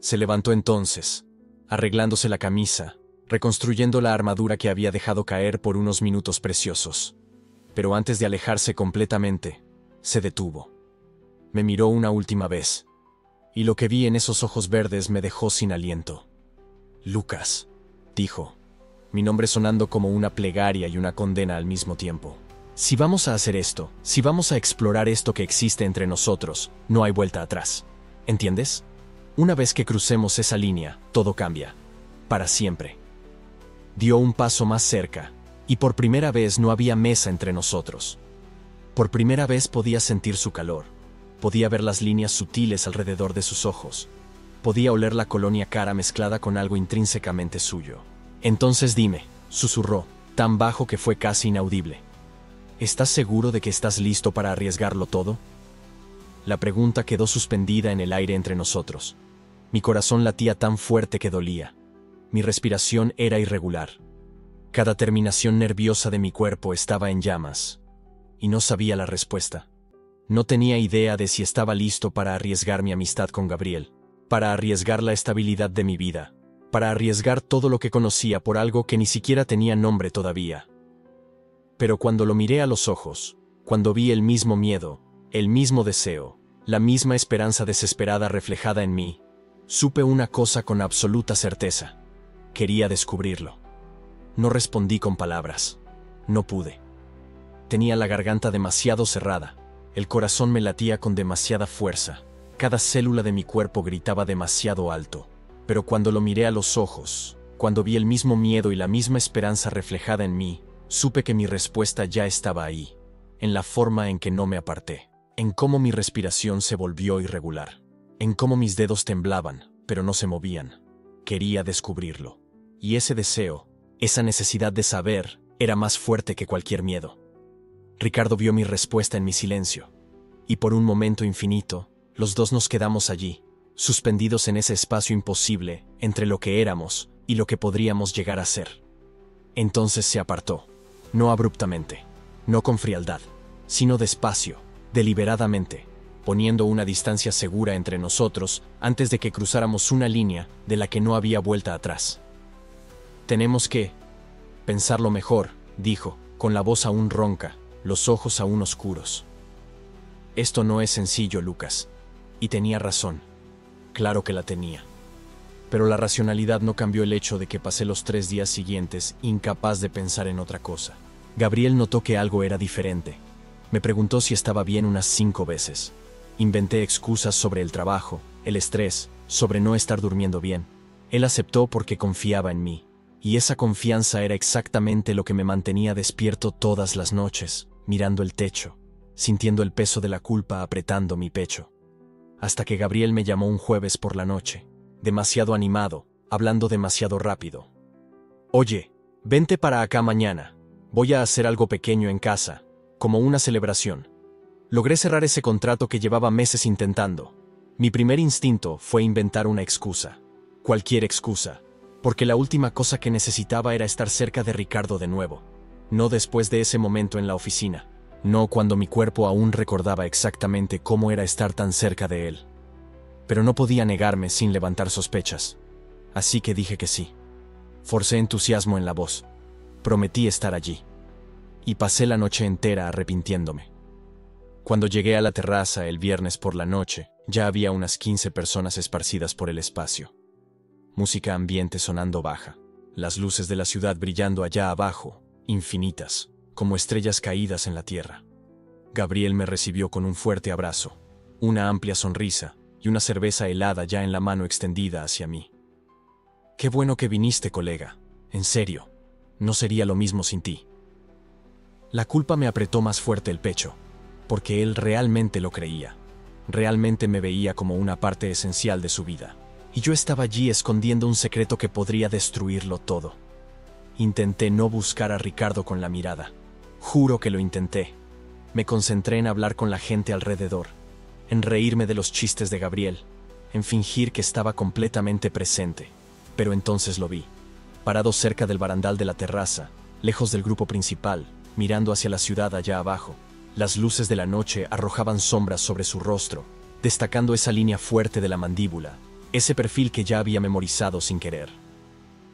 Se levantó entonces, arreglándose la camisa, reconstruyendo la armadura que había dejado caer por unos minutos preciosos. Pero antes de alejarse completamente, se detuvo. Me miró una última vez, y lo que vi en esos ojos verdes me dejó sin aliento. «Lucas», dijo, mi nombre sonando como una plegaria y una condena al mismo tiempo. «Si vamos a hacer esto, si vamos a explorar esto que existe entre nosotros, no hay vuelta atrás. ¿Entiendes? Una vez que crucemos esa línea, todo cambia. Para siempre». Dio un paso más cerca, y por primera vez no había mesa entre nosotros. Por primera vez podía sentir su calor. Podía ver las líneas sutiles alrededor de sus ojos. Podía oler la colonia cara mezclada con algo intrínsecamente suyo. «Entonces dime», susurró, tan bajo que fue casi inaudible. «¿Estás seguro de que estás listo para arriesgarlo todo?» La pregunta quedó suspendida en el aire entre nosotros. Mi corazón latía tan fuerte que dolía. Mi respiración era irregular. Cada terminación nerviosa de mi cuerpo estaba en llamas. Y no sabía la respuesta. No tenía idea de si estaba listo para arriesgar mi amistad con Gabriel, para arriesgar la estabilidad de mi vida, para arriesgar todo lo que conocía por algo que ni siquiera tenía nombre todavía. Pero cuando lo miré a los ojos, cuando vi el mismo miedo, el mismo deseo, la misma esperanza desesperada reflejada en mí, supe una cosa con absoluta certeza. Quería descubrirlo. No respondí con palabras. No pude. Tenía la garganta demasiado cerrada. El corazón me latía con demasiada fuerza. Cada célula de mi cuerpo gritaba demasiado alto. Pero cuando lo miré a los ojos, cuando vi el mismo miedo y la misma esperanza reflejada en mí, supe que mi respuesta ya estaba ahí, en la forma en que no me aparté, en cómo mi respiración se volvió irregular, en cómo mis dedos temblaban, pero no se movían. Quería descubrirlo. Y ese deseo, esa necesidad de saber, era más fuerte que cualquier miedo. Ricardo vio mi respuesta en mi silencio, y por un momento infinito, los dos nos quedamos allí, suspendidos en ese espacio imposible entre lo que éramos y lo que podríamos llegar a ser. Entonces se apartó, no abruptamente, no con frialdad, sino despacio, deliberadamente, poniendo una distancia segura entre nosotros antes de que cruzáramos una línea de la que no había vuelta atrás. Tenemos que pensarlo mejor, dijo, con la voz aún ronca, los ojos aún oscuros. Esto no es sencillo, Lucas. Y tenía razón. Claro que la tenía. Pero la racionalidad no cambió el hecho de que pasé los 3 días siguientes incapaz de pensar en otra cosa. Gabriel notó que algo era diferente. Me preguntó si estaba bien unas 5 veces. Inventé excusas sobre el trabajo, el estrés, sobre no estar durmiendo bien. Él aceptó porque confiaba en mí. Y esa confianza era exactamente lo que me mantenía despierto todas las noches, mirando el techo, sintiendo el peso de la culpa apretando mi pecho. Hasta que Gabriel me llamó un jueves por la noche, demasiado animado, hablando demasiado rápido. Oye, vente para acá mañana. Voy a hacer algo pequeño en casa, como una celebración. Logré cerrar ese contrato que llevaba meses intentando. Mi primer instinto fue inventar una excusa. Cualquier excusa. Porque la última cosa que necesitaba era estar cerca de Ricardo de nuevo. No después de ese momento en la oficina. No cuando mi cuerpo aún recordaba exactamente cómo era estar tan cerca de él. Pero no podía negarme sin levantar sospechas. Así que dije que sí. Forcé entusiasmo en la voz. Prometí estar allí. Y pasé la noche entera arrepintiéndome. Cuando llegué a la terraza el viernes por la noche, ya había unas 15 personas esparcidas por el espacio. Música ambiente sonando baja, las luces de la ciudad brillando allá abajo, infinitas, como estrellas caídas en la tierra. Gabriel me recibió con un fuerte abrazo, una amplia sonrisa y una cerveza helada ya en la mano extendida hacia mí. Qué bueno que viniste, colega. En serio, no sería lo mismo sin ti. La culpa me apretó más fuerte el pecho, porque él realmente lo creía. Realmente me veía como una parte esencial de su vida. Y yo estaba allí escondiendo un secreto que podría destruirlo todo. Intenté no buscar a Ricardo con la mirada. Juro que lo intenté. Me concentré en hablar con la gente alrededor, en reírme de los chistes de Gabriel, en fingir que estaba completamente presente. Pero entonces lo vi, parado cerca del barandal de la terraza, lejos del grupo principal, mirando hacia la ciudad allá abajo. Las luces de la noche arrojaban sombras sobre su rostro, destacando esa línea fuerte de la mandíbula, ese perfil que ya había memorizado sin querer.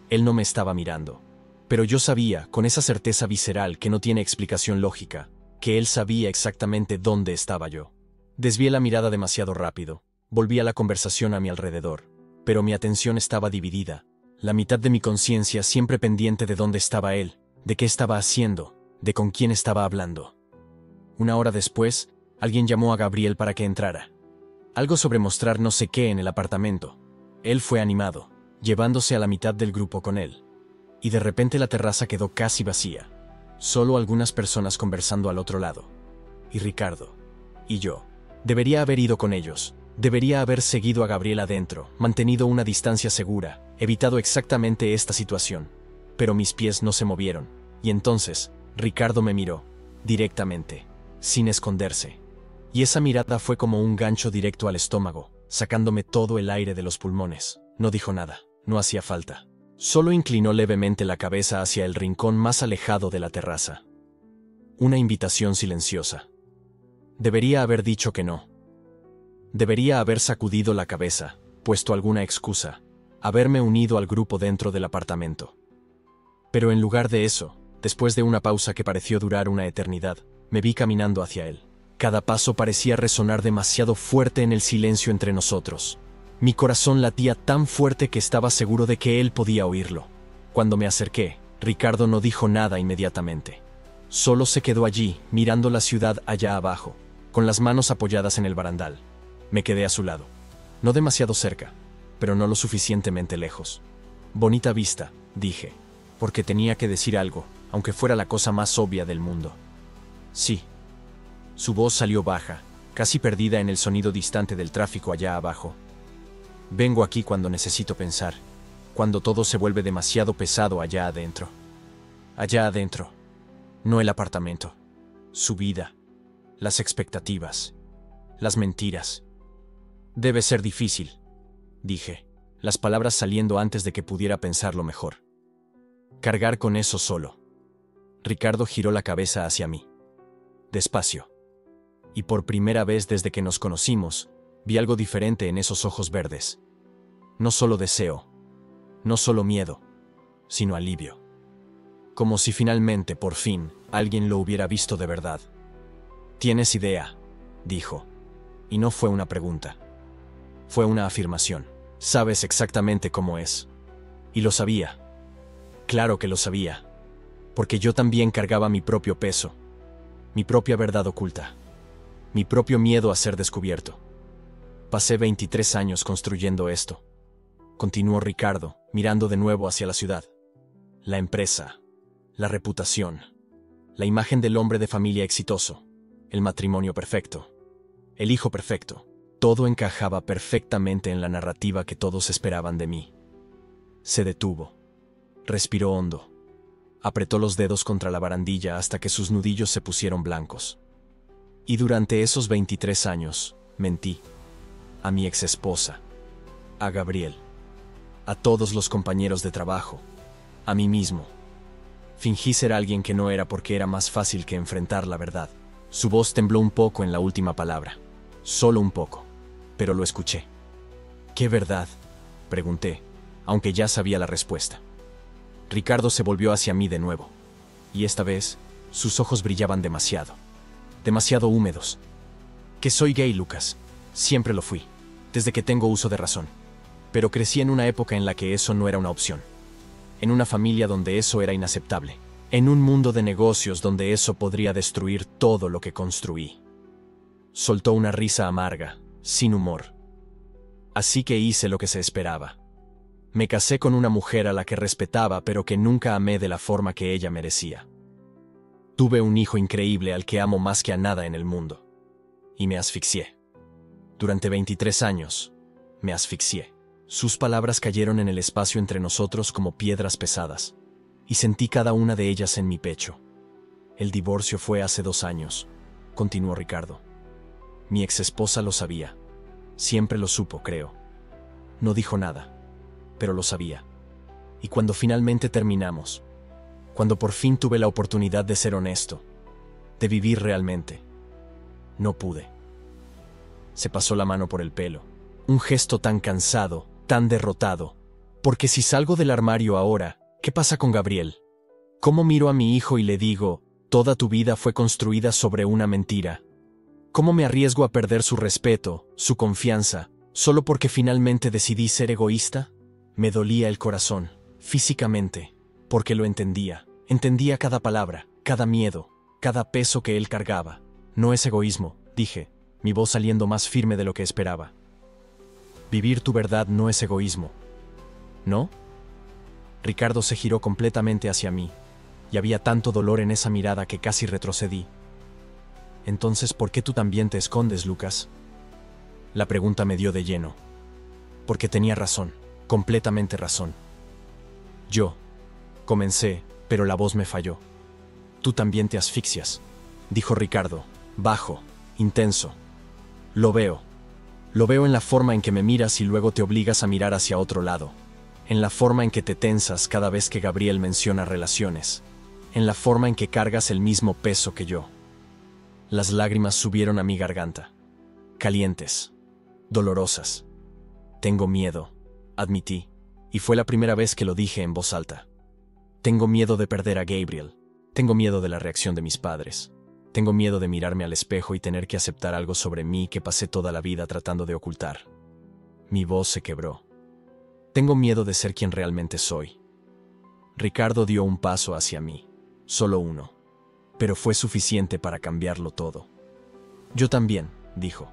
Él no me estaba mirando, pero yo sabía, con esa certeza visceral que no tiene explicación lógica, que él sabía exactamente dónde estaba yo. Desvié la mirada demasiado rápido, volví a la conversación a mi alrededor, pero mi atención estaba dividida, la mitad de mi conciencia siempre pendiente de dónde estaba él, de qué estaba haciendo, de con quién estaba hablando. Una hora después, alguien llamó a Gabriel para que entrara. Algo sobre mostrar no sé qué en el apartamento. Él fue animado, llevándose a la mitad del grupo con él. Y de repente la terraza quedó casi vacía. Solo algunas personas conversando al otro lado. Y Ricardo. Y yo. Debería haber ido con ellos. Debería haber seguido a Gabriel adentro, mantenido una distancia segura, evitado exactamente esta situación. Pero mis pies no se movieron. Y entonces, Ricardo me miró, directamente, sin esconderse. Y esa mirada fue como un gancho directo al estómago, sacándome todo el aire de los pulmones. No dijo nada, no hacía falta. Solo inclinó levemente la cabeza hacia el rincón más alejado de la terraza. Una invitación silenciosa. Debería haber dicho que no. Debería haber sacudido la cabeza, puesto alguna excusa, haberme unido al grupo dentro del apartamento. Pero en lugar de eso, después de una pausa que pareció durar una eternidad, me vi caminando hacia él. Cada paso parecía resonar demasiado fuerte en el silencio entre nosotros. Mi corazón latía tan fuerte que estaba seguro de que él podía oírlo. Cuando me acerqué, Ricardo no dijo nada inmediatamente. Solo se quedó allí, mirando la ciudad allá abajo, con las manos apoyadas en el barandal. Me quedé a su lado. No demasiado cerca, pero no lo suficientemente lejos. Bonita vista, dije, porque tenía que decir algo, aunque fuera la cosa más obvia del mundo. Sí. Su voz salió baja, casi perdida en el sonido distante del tráfico allá abajo. Vengo aquí cuando necesito pensar, cuando todo se vuelve demasiado pesado allá adentro. Allá adentro. No el apartamento. Su vida. Las expectativas. Las mentiras. Debe ser difícil, dije, las palabras saliendo antes de que pudiera pensarlo mejor. Cargar con eso solo. Ricardo giró la cabeza hacia mí. Despacio. Y por primera vez desde que nos conocimos, vi algo diferente en esos ojos verdes. No solo deseo. No solo miedo. sino alivio. Como si finalmente, por fin, alguien lo hubiera visto de verdad. «¿Tienes idea?», dijo. Y no fue una pregunta. Fue una afirmación. «Sabes exactamente cómo es». Y lo sabía. Claro que lo sabía. Porque yo también cargaba mi propio peso, mi propia verdad oculta, mi propio miedo a ser descubierto. Pasé 23 años construyendo esto. Continuó Ricardo, mirando de nuevo hacia la ciudad. La empresa, la reputación, la imagen del hombre de familia exitoso, el matrimonio perfecto, el hijo perfecto. Todo encajaba perfectamente en la narrativa que todos esperaban de mí. Se detuvo. Respiró hondo. Apretó los dedos contra la barandilla hasta que sus nudillos se pusieron blancos. Y durante esos 23 años, mentí. A mi exesposa, a Gabriel, a todos los compañeros de trabajo, a mí mismo. Fingí ser alguien que no era porque era más fácil que enfrentar la verdad. Su voz tembló un poco en la última palabra. Solo un poco. Pero lo escuché. ¿Qué verdad?, pregunté, aunque ya sabía la respuesta. Ricardo se volvió hacia mí de nuevo. Y esta vez, sus ojos brillaban demasiado. Demasiado húmedos. Que soy gay, Lucas. Siempre lo fui. Desde que tengo uso de razón. Pero crecí en una época en la que eso no era una opción. En una familia donde eso era inaceptable. En un mundo de negocios donde eso podría destruir todo lo que construí. Soltó una risa amarga, sin humor. Así que hice lo que se esperaba. Me casé con una mujer a la que respetaba, pero que nunca amé de la forma que ella merecía. Tuve un hijo increíble al que amo más que a nada en el mundo. Y me asfixié. Durante 23 años, me asfixié. Sus palabras cayeron en el espacio entre nosotros como piedras pesadas, y sentí cada una de ellas en mi pecho. El divorcio fue hace 2 años, continuó Ricardo. Mi exesposa lo sabía. Siempre lo supo, creo. No dijo nada, pero lo sabía. Y cuando finalmente terminamos, cuando por fin tuve la oportunidad de ser honesto, de vivir realmente, no pude. Se pasó la mano por el pelo. Un gesto tan cansado, tan derrotado. Porque si salgo del armario ahora, ¿qué pasa con Gabriel? ¿Cómo miro a mi hijo y le digo, toda tu vida fue construida sobre una mentira? ¿Cómo me arriesgo a perder su respeto, su confianza, solo porque finalmente decidí ser egoísta? Me dolía el corazón, físicamente, porque lo entendía. Entendía cada palabra, cada miedo, cada peso que él cargaba. No es egoísmo, dije, mi voz saliendo más firme de lo que esperaba. Vivir tu verdad no es egoísmo, ¿no? Ricardo se giró completamente hacia mí, y había tanto dolor en esa mirada que casi retrocedí. Entonces, ¿por qué tú también te escondes, Lucas? La pregunta me dio de lleno. Porque tenía razón, completamente razón. Yo comencé, pero la voz me falló. Tú también te asfixias, dijo Ricardo, bajo, intenso. Lo veo en la forma en que me miras y luego te obligas a mirar hacia otro lado. En la forma en que te tensas cada vez que Gabriel menciona relaciones. En la forma en que cargas el mismo peso que yo. Las lágrimas subieron a mi garganta. Calientes. Dolorosas. Tengo miedo, admití, y fue la primera vez que lo dije en voz alta. Tengo miedo de perder a Gabriel. Tengo miedo de la reacción de mis padres. Tengo miedo de mirarme al espejo y tener que aceptar algo sobre mí que pasé toda la vida tratando de ocultar. Mi voz se quebró. Tengo miedo de ser quien realmente soy. Ricardo dio un paso hacia mí. Solo uno. Pero fue suficiente para cambiarlo todo. Yo también, dijo.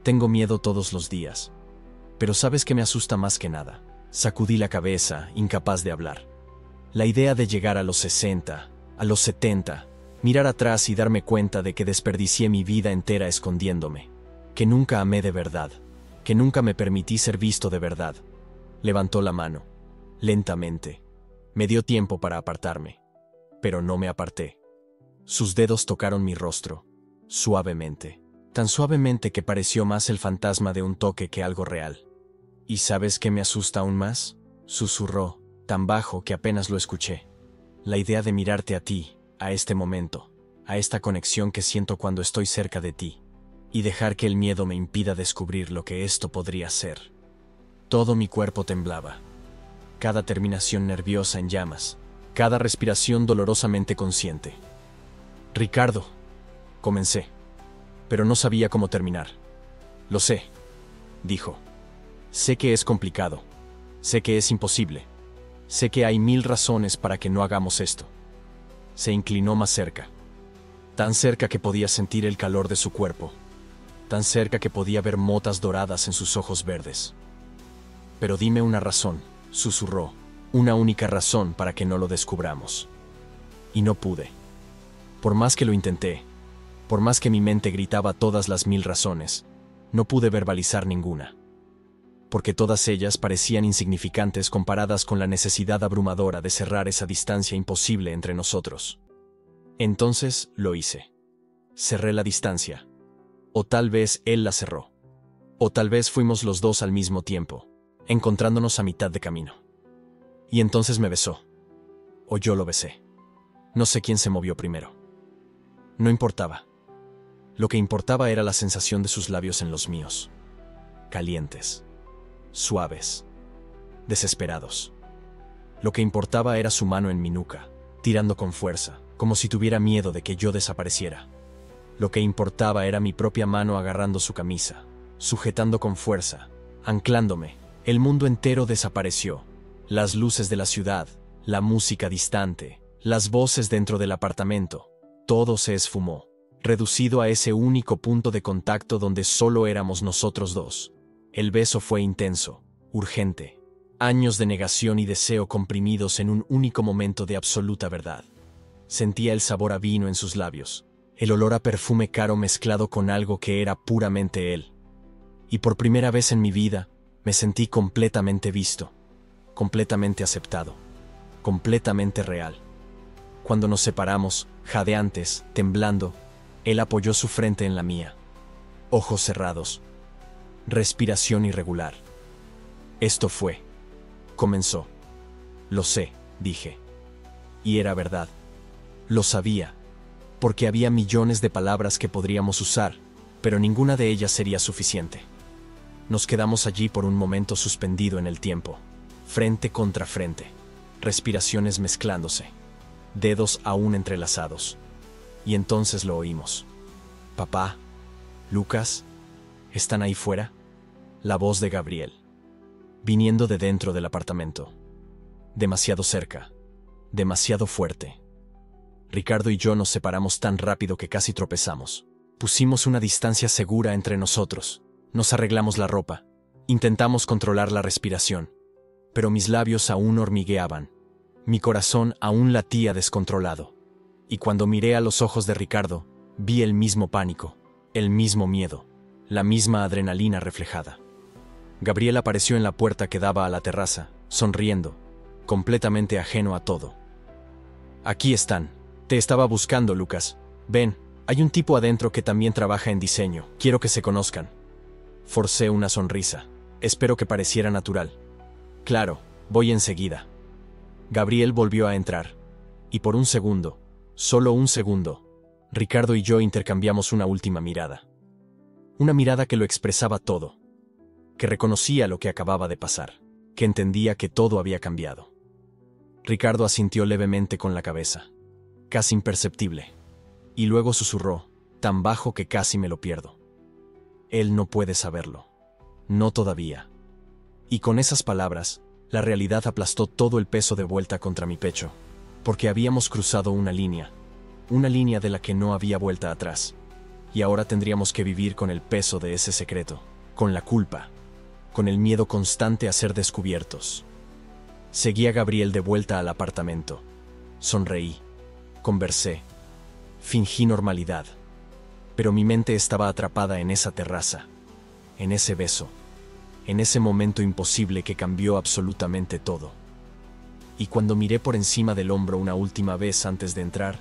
Tengo miedo todos los días. Pero ¿sabes qué me asusta más que nada? Sacudí la cabeza, incapaz de hablar. La idea de llegar a los 60, a los 70, mirar atrás y darme cuenta de que desperdicié mi vida entera escondiéndome. Que nunca amé de verdad. Que nunca me permití ser visto de verdad. Levantó la mano. Lentamente. Me dio tiempo para apartarme. Pero no me aparté. Sus dedos tocaron mi rostro, suavemente, tan suavemente que pareció más el fantasma de un toque que algo real. ¿Y sabes qué me asusta aún más?, susurró, tan bajo que apenas lo escuché. La idea de mirarte a ti, a este momento, a esta conexión que siento cuando estoy cerca de ti, y dejar que el miedo me impida descubrir lo que esto podría ser. Todo mi cuerpo temblaba. cada terminación nerviosa en llamas, cada respiración dolorosamente consciente. Ricardo, comencé, pero no sabía cómo terminar. Lo sé, dijo. Sé que es complicado, sé que es imposible, sé que hay 1000 razones para que no hagamos esto. Se inclinó más cerca, tan cerca que podía sentir el calor de su cuerpo, tan cerca que podía ver motas doradas en sus ojos verdes. Pero dime una razón, susurró, una única razón para que no lo descubramos. Y no pude. Por más que lo intenté, por más que mi mente gritaba todas las 1000 razones, no pude verbalizar ninguna. Porque todas ellas parecían insignificantes comparadas con la necesidad abrumadora de cerrar esa distancia imposible entre nosotros. Entonces lo hice. Cerré la distancia. O tal vez él la cerró. O tal vez fuimos los dos al mismo tiempo, encontrándonos a mitad de camino. Y entonces me besó. O yo lo besé. No sé quién se movió primero. No importaba. Lo que importaba era la sensación de sus labios en los míos. Calientes. Suaves. Desesperados. Lo que importaba era su mano en mi nuca, tirando con fuerza, como si tuviera miedo de que yo desapareciera. Lo que importaba era mi propia mano agarrando su camisa, sujetando con fuerza, anclándome. El mundo entero desapareció. Las luces de la ciudad, la música distante, las voces dentro del apartamento, todo se esfumó, reducido a ese único punto de contacto donde solo éramos nosotros dos. El beso fue intenso, urgente. Años de negación y deseo comprimidos en un único momento de absoluta verdad. Sentía el sabor a vino en sus labios, el olor a perfume caro mezclado con algo que era puramente él. Y por primera vez en mi vida, me sentí completamente visto, completamente aceptado, completamente real. Cuando nos separamos, jadeantes, temblando, él apoyó su frente en la mía. Ojos cerrados. Respiración irregular. Esto fue. Comenzó. Lo sé, dije. Y era verdad. Lo sabía, porque había millones de palabras que podríamos usar, pero ninguna de ellas sería suficiente. Nos quedamos allí por un momento suspendido en el tiempo, frente contra frente, respiraciones mezclándose, dedos aún entrelazados. Y entonces lo oímos. Papá, Lucas, ¿están ahí fuera? La voz de Gabriel, viniendo de dentro del apartamento. Demasiado cerca, demasiado fuerte. Ricardo y yo nos separamos tan rápido que casi tropezamos. Pusimos una distancia segura entre nosotros. Nos arreglamos la ropa. Intentamos controlar la respiración. Pero mis labios aún hormigueaban. Mi corazón aún latía descontrolado. Y cuando miré a los ojos de Ricardo, vi el mismo pánico, el mismo miedo, la misma adrenalina reflejada. Gabriel apareció en la puerta que daba a la terraza, sonriendo, completamente ajeno a todo. Aquí están. Te estaba buscando, Lucas. Ven, hay un tipo adentro que también trabaja en diseño. Quiero que se conozcan. Forcé una sonrisa. Espero que pareciera natural. Claro, voy enseguida. Gabriel volvió a entrar. Y por un segundo, solo un segundo, Ricardo y yo intercambiamos una última mirada. Una mirada que lo expresaba todo. Que reconocía lo que acababa de pasar. Que entendía que todo había cambiado. Ricardo asintió levemente con la cabeza. Casi imperceptible. Y luego susurró, tan bajo que casi me lo pierdo. Él no puede saberlo. No todavía. Y con esas palabras, la realidad aplastó todo el peso de vuelta contra mi pecho, porque habíamos cruzado una línea de la que no había vuelta atrás, y ahora tendríamos que vivir con el peso de ese secreto, con la culpa, con el miedo constante a ser descubiertos. Seguí a Gabriel de vuelta al apartamento. Sonreí, conversé, fingí normalidad, pero mi mente estaba atrapada en esa terraza, en ese beso, en ese momento imposible que cambió absolutamente todo. Y cuando miré por encima del hombro una última vez antes de entrar,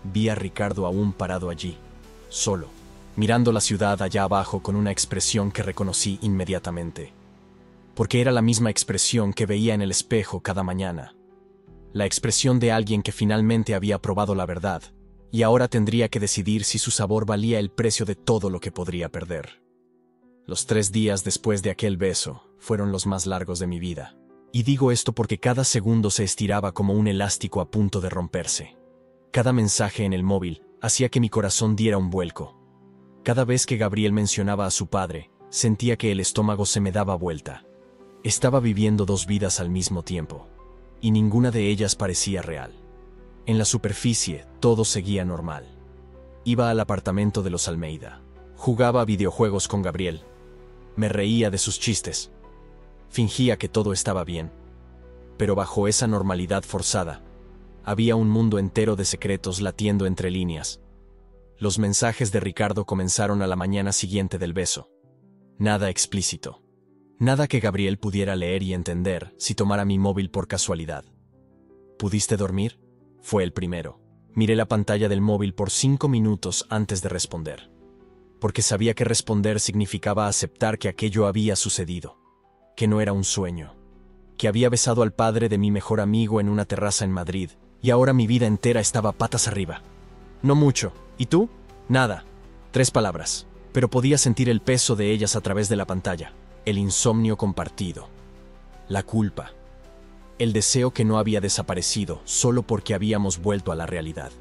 vi a Ricardo aún parado allí, solo, mirando la ciudad allá abajo con una expresión que reconocí inmediatamente. Porque era la misma expresión que veía en el espejo cada mañana. La expresión de alguien que finalmente había probado la verdad, y ahora tendría que decidir si su sabor valía el precio de todo lo que podría perder. Los 3 días después de aquel beso fueron los más largos de mi vida. Y digo esto porque cada segundo se estiraba como un elástico a punto de romperse. Cada mensaje en el móvil hacía que mi corazón diera un vuelco. Cada vez que Gabriel mencionaba a su padre, sentía que el estómago se me daba vuelta. Estaba viviendo dos vidas al mismo tiempo, y ninguna de ellas parecía real. En la superficie, todo seguía normal. Iba al apartamento de los Almeida. Jugaba a videojuegos con Gabriel. Me reía de sus chistes. Fingía que todo estaba bien. Pero bajo esa normalidad forzada, había un mundo entero de secretos latiendo entre líneas. Los mensajes de Ricardo comenzaron a la mañana siguiente del beso. Nada explícito. Nada que Gabriel pudiera leer y entender si tomara mi móvil por casualidad. ¿Pudiste dormir? Fue el primero. Miré la pantalla del móvil por 5 minutos antes de responder. Porque sabía que responder significaba aceptar que aquello había sucedido. Que no era un sueño. Que había besado al padre de mi mejor amigo en una terraza en Madrid, y ahora mi vida entera estaba patas arriba. No mucho. ¿Y tú? Nada. 3 palabras. Pero podía sentir el peso de ellas a través de la pantalla. El insomnio compartido. La culpa. El deseo que no había desaparecido solo porque habíamos vuelto a la realidad.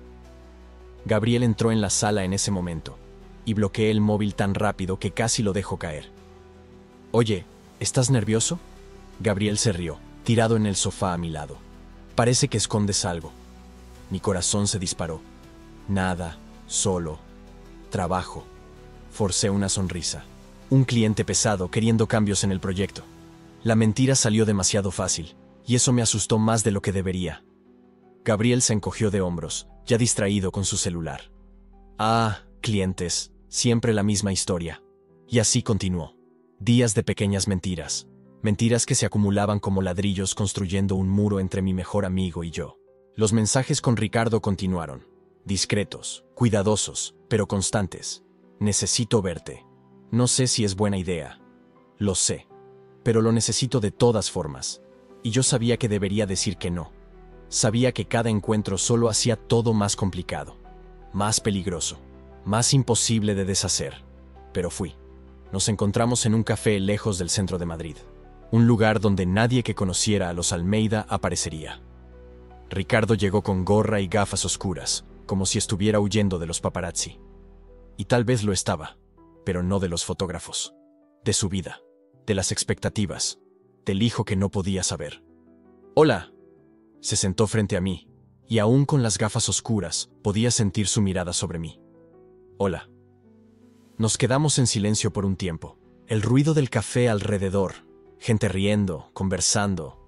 Gabriel entró en la sala en ese momento, y bloqueé el móvil tan rápido que casi lo dejó caer. Oye, ¿estás nervioso? Gabriel se rió, tirado en el sofá a mi lado. Parece que escondes algo. Mi corazón se disparó. Nada, solo. Trabajo. Forcé una sonrisa. Un cliente pesado queriendo cambios en el proyecto. La mentira salió demasiado fácil, y eso me asustó más de lo que debería. Gabriel se encogió de hombros, ya distraído con su celular. Ah, clientes, siempre la misma historia. Y así continuó. Días de pequeñas mentiras. Mentiras que se acumulaban como ladrillos construyendo un muro entre mi mejor amigo y yo. Los mensajes con Ricardo continuaron. Discretos, cuidadosos, pero constantes. Necesito verte. No sé si es buena idea. Lo sé. Pero lo necesito de todas formas. Y yo sabía que debería decir que no. Sabía que cada encuentro solo hacía todo más complicado. Más peligroso. Más imposible de deshacer. Pero fui. Nos encontramos en un café lejos del centro de Madrid. Un lugar donde nadie que conociera a los Almeida aparecería. Ricardo llegó con gorra y gafas oscuras, como si estuviera huyendo de los paparazzi. Y tal vez lo estaba, pero no de los fotógrafos. De su vida, de las expectativas, del hijo que no podía saber. «Hola». Se sentó frente a mí, y aún con las gafas oscuras, podía sentir su mirada sobre mí. «Hola». Nos quedamos en silencio por un tiempo. El ruido del café alrededor, gente riendo, conversando,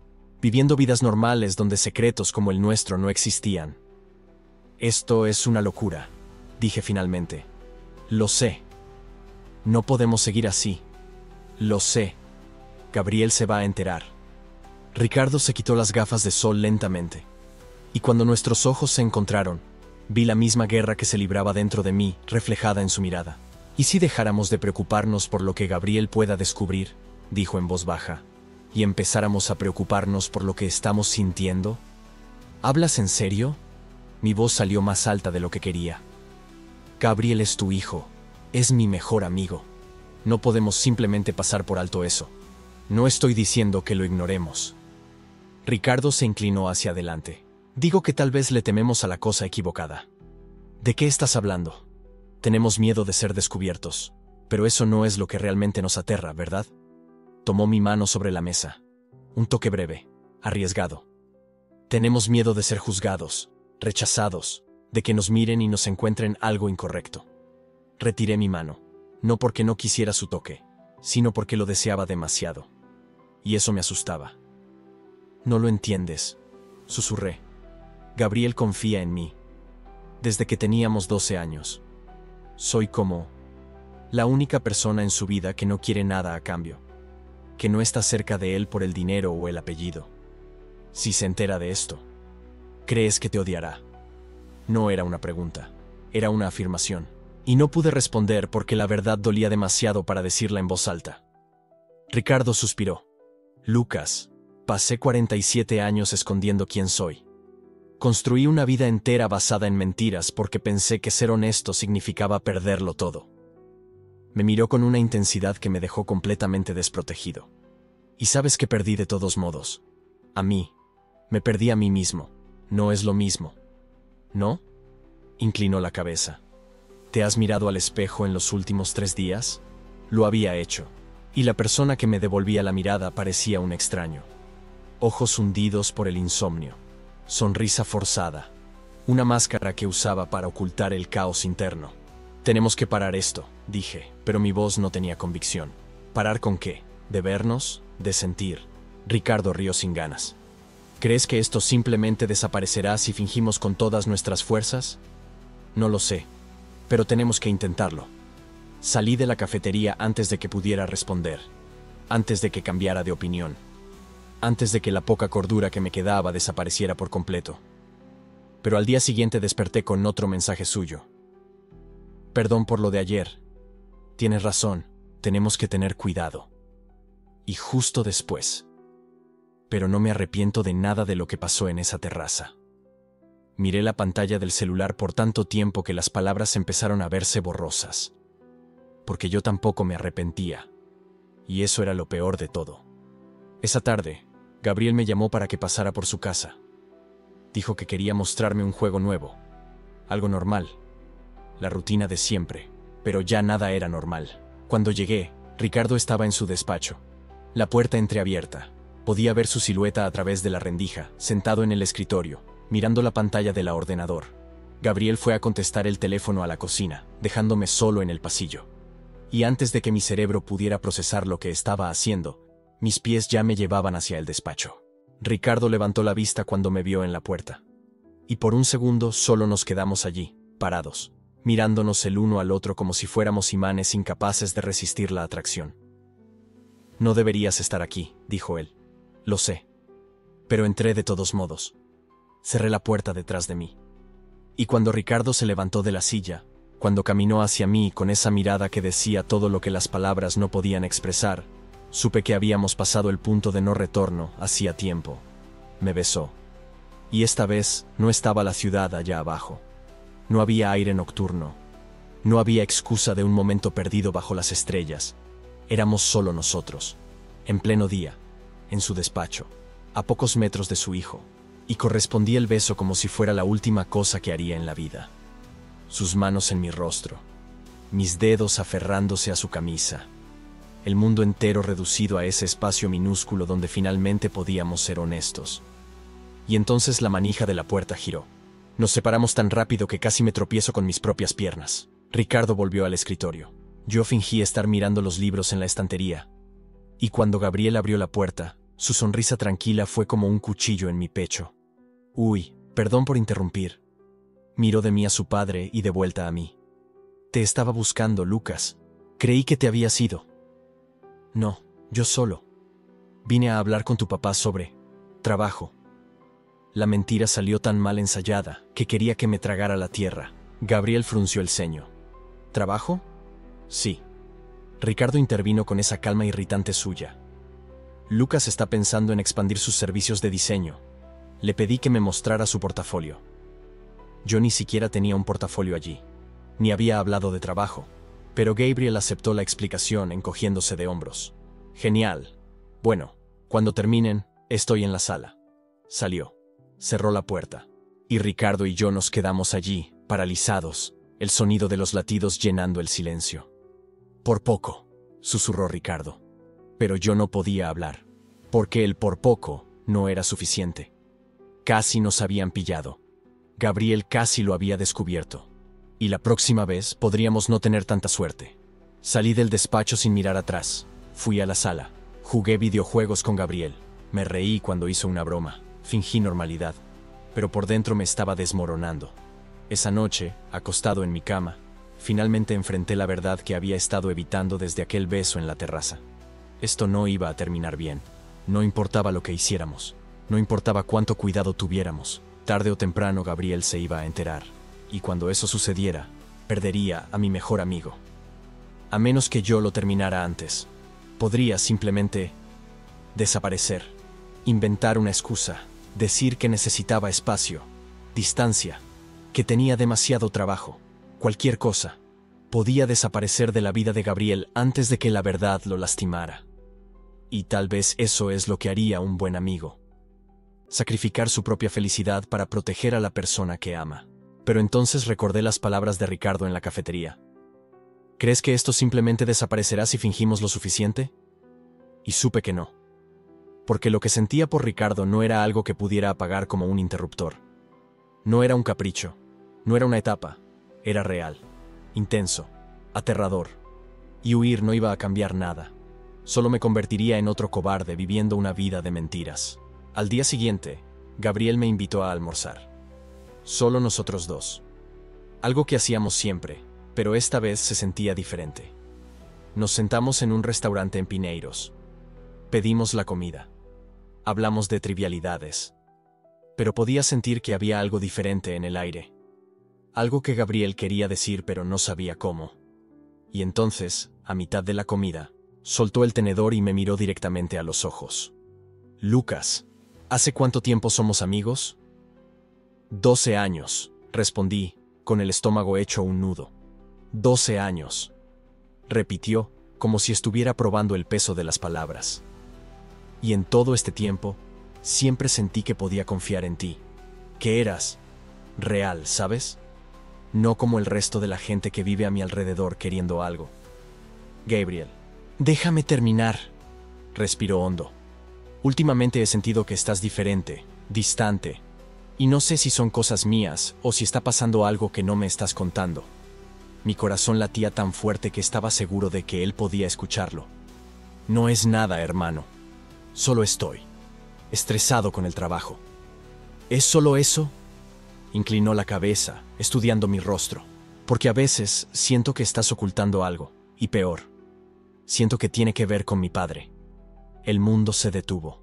viviendo vidas normales donde secretos como el nuestro no existían. «Esto es una locura», dije finalmente. «Lo sé. No podemos seguir así. Lo sé. Gabriel se va a enterar». Ricardo se quitó las gafas de sol lentamente. Y cuando nuestros ojos se encontraron, vi la misma guerra que se libraba dentro de mí, reflejada en su mirada. «¿Y si dejáramos de preocuparnos por lo que Gabriel pueda descubrir?», dijo en voz baja, «y empezáramos a preocuparnos por lo que estamos sintiendo?» «¿Hablas en serio?». Mi voz salió más alta de lo que quería. «Gabriel es tu hijo. Es mi mejor amigo. No podemos simplemente pasar por alto eso. No estoy diciendo que lo ignoremos». Ricardo se inclinó hacia adelante. «Digo que tal vez le tememos a la cosa equivocada». «¿De qué estás hablando?». «Tenemos miedo de ser descubiertos. Pero eso no es lo que realmente nos aterra, ¿verdad?». Tomó mi mano sobre la mesa. Un toque breve, arriesgado. «Tenemos miedo de ser juzgados, rechazados, de que nos miren y nos encuentren algo incorrecto». Retiré mi mano, no porque no quisiera su toque, sino porque lo deseaba demasiado. Y eso me asustaba. «No lo entiendes», susurré. «Gabriel confía en mí. Desde que teníamos 12 años. Soy como la única persona en su vida que no quiere nada a cambio, que no está cerca de él por el dinero o el apellido. Si se entera de esto, ¿crees que te odiará?». No era una pregunta, era una afirmación. Y no pude responder porque la verdad dolía demasiado para decirla en voz alta. Ricardo suspiró. «Lucas, pasé 47 años escondiendo quién soy. Construí una vida entera basada en mentiras porque pensé que ser honesto significaba perderlo todo». Me miró con una intensidad que me dejó completamente desprotegido. «¿Y sabes que perdí de todos modos?». A mí. Me perdí a mí mismo. No es lo mismo. ¿No? Inclinó la cabeza. ¿Te has mirado al espejo en los últimos 3 días? Lo había hecho. Y la persona que me devolvía la mirada parecía un extraño. Ojos hundidos por el insomnio. Sonrisa forzada. Una máscara que usaba para ocultar el caos interno. Tenemos que parar esto, dije, pero mi voz no tenía convicción. ¿Parar con qué? ¿De vernos? ¿De sentir? Ricardo rió sin ganas. ¿Crees que esto simplemente desaparecerá si fingimos con todas nuestras fuerzas? No lo sé, pero tenemos que intentarlo. Salí de la cafetería antes de que pudiera responder, antes de que cambiara de opinión, antes de que la poca cordura que me quedaba desapareciera por completo. Pero al día siguiente desperté con otro mensaje suyo. Perdón por lo de ayer. Tienes razón, tenemos que tener cuidado. Y justo después. Pero no me arrepiento de nada de lo que pasó en esa terraza. Miré la pantalla del celular por tanto tiempo que las palabras empezaron a verse borrosas. Porque yo tampoco me arrepentía. Y eso era lo peor de todo. Esa tarde, Gabriel me llamó para que pasara por su casa. Dijo que quería mostrarme un juego nuevo. Algo normal. La rutina de siempre. Pero ya nada era normal. Cuando llegué, Ricardo estaba en su despacho. La puerta entreabierta. Podía ver su silueta a través de la rendija, sentado en el escritorio, mirando la pantalla del ordenador. Gabriel fue a contestar el teléfono a la cocina, dejándome solo en el pasillo. Y antes de que mi cerebro pudiera procesar lo que estaba haciendo, mis pies ya me llevaban hacia el despacho. Ricardo levantó la vista cuando me vio en la puerta. Y por un segundo solo nos quedamos allí, parados, mirándonos el uno al otro como si fuéramos imanes incapaces de resistir la atracción. No deberías estar aquí, dijo él. Lo sé. Pero entré de todos modos. Cerré la puerta detrás de mí. Y cuando Ricardo se levantó de la silla, cuando caminó hacia mí con esa mirada que decía todo lo que las palabras no podían expresar, supe que habíamos pasado el punto de no retorno hacía tiempo. Me besó. Y esta vez no estaba la ciudad allá abajo. No había aire nocturno. No había excusa de un momento perdido bajo las estrellas. Éramos solo nosotros, en pleno día, en su despacho, a pocos metros de su hijo, y correspondí el beso como si fuera la última cosa que haría en la vida. Sus manos en mi rostro, mis dedos aferrándose a su camisa, el mundo entero reducido a ese espacio minúsculo donde finalmente podíamos ser honestos. Y entonces la manija de la puerta giró. Nos separamos tan rápido que casi me tropiezo con mis propias piernas. Ricardo volvió al escritorio. Yo fingí estar mirando los libros en la estantería. Y cuando Gabriel abrió la puerta, su sonrisa tranquila fue como un cuchillo en mi pecho. Uy, perdón por interrumpir. Miró de mí a su padre y de vuelta a mí. Te estaba buscando, Lucas. Creí que te habías ido. No, yo solo. Vine a hablar con tu papá sobre trabajo. La mentira salió tan mal ensayada que quería que me tragara la tierra. Gabriel frunció el ceño. ¿Trabajo? Sí. Ricardo intervino con esa calma irritante suya. Lucas está pensando en expandir sus servicios de diseño. Le pedí que me mostrara su portafolio. Yo ni siquiera tenía un portafolio allí. Ni había hablado de trabajo. Pero Gabriel aceptó la explicación encogiéndose de hombros. Genial. Bueno, cuando terminen, estoy en la sala. Salió. Cerró la puerta. Y Ricardo y yo nos quedamos allí, paralizados, el sonido de los latidos llenando el silencio. Por poco, susurró Ricardo. Pero yo no podía hablar, porque el por poco no era suficiente. Casi nos habían pillado. Gabriel casi lo había descubierto. Y la próxima vez podríamos no tener tanta suerte. Salí del despacho sin mirar atrás. Fui a la sala. Jugué videojuegos con Gabriel. Me reí cuando hizo una broma. Fingí normalidad. Pero por dentro me estaba desmoronando. Esa noche, acostado en mi cama, finalmente enfrenté la verdad que había estado evitando desde aquel beso en la terraza. Esto no iba a terminar bien. No importaba lo que hiciéramos. No importaba cuánto cuidado tuviéramos. Tarde o temprano Gabriel se iba a enterar. Y cuando eso sucediera, perdería a mi mejor amigo. A menos que yo lo terminara antes. Podría simplemente desaparecer. Inventar una excusa. Decir que necesitaba espacio. Distancia. Que tenía demasiado trabajo. Cualquier cosa. Podía desaparecer de la vida de Gabriel antes de que la verdad lo lastimara. Y tal vez eso es lo que haría un buen amigo. sacrificar su propia felicidad para proteger a la persona que ama. Pero entonces recordé las palabras de Ricardo en la cafetería. ¿Crees que esto simplemente desaparecerá si fingimos lo suficiente? Y supe que no. Porque lo que sentía por Ricardo no era algo que pudiera apagar como un interruptor. No era un capricho, no era una etapa, era real, intenso, aterrador. Y huir no iba a cambiar nada. Solo me convertiría en otro cobarde viviendo una vida de mentiras. Al día siguiente, Gabriel me invitó a almorzar. Solo nosotros dos. Algo que hacíamos siempre, pero esta vez se sentía diferente. Nos sentamos en un restaurante en Pineiros. Pedimos la comida. Hablamos de trivialidades. Pero podía sentir que había algo diferente en el aire. Algo que Gabriel quería decir pero no sabía cómo. Y entonces, a mitad de la comida, soltó el tenedor y me miró directamente a los ojos. Lucas, ¿hace cuánto tiempo somos amigos? 12 años, respondí, con el estómago hecho un nudo. 12 años. Repitió, como si estuviera probando el peso de las palabras. Y en todo este tiempo, siempre sentí que podía confiar en ti. Que eras real, ¿sabes? No como el resto de la gente que vive a mi alrededor queriendo algo. Gabriel, déjame terminar. Respiró hondo. Últimamente he sentido que estás diferente, distante, y no sé si son cosas mías o si está pasando algo que no me estás contando. Mi corazón latía tan fuerte que estaba seguro de que él podía escucharlo. No es nada, hermano. Solo estoy estresado con el trabajo. ¿Es solo eso? Inclinó la cabeza, estudiando mi rostro, porque a veces siento que estás ocultando algo, y peor, siento que tiene que ver con mi padre. El mundo se detuvo.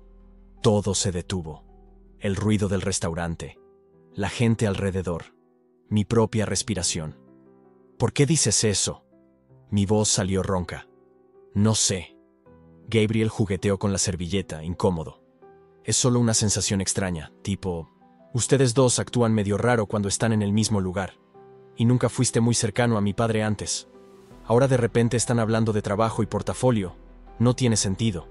Todo se detuvo. El ruido del restaurante, la gente alrededor, mi propia respiración. ¿Por qué dices eso? Mi voz salió ronca. No sé. Gabriel jugueteó con la servilleta, incómodo. Es solo una sensación extraña, tipo, ustedes dos actúan medio raro cuando están en el mismo lugar. Y nunca fuiste muy cercano a mi padre antes. Ahora de repente están hablando de trabajo y portafolio. No tiene sentido.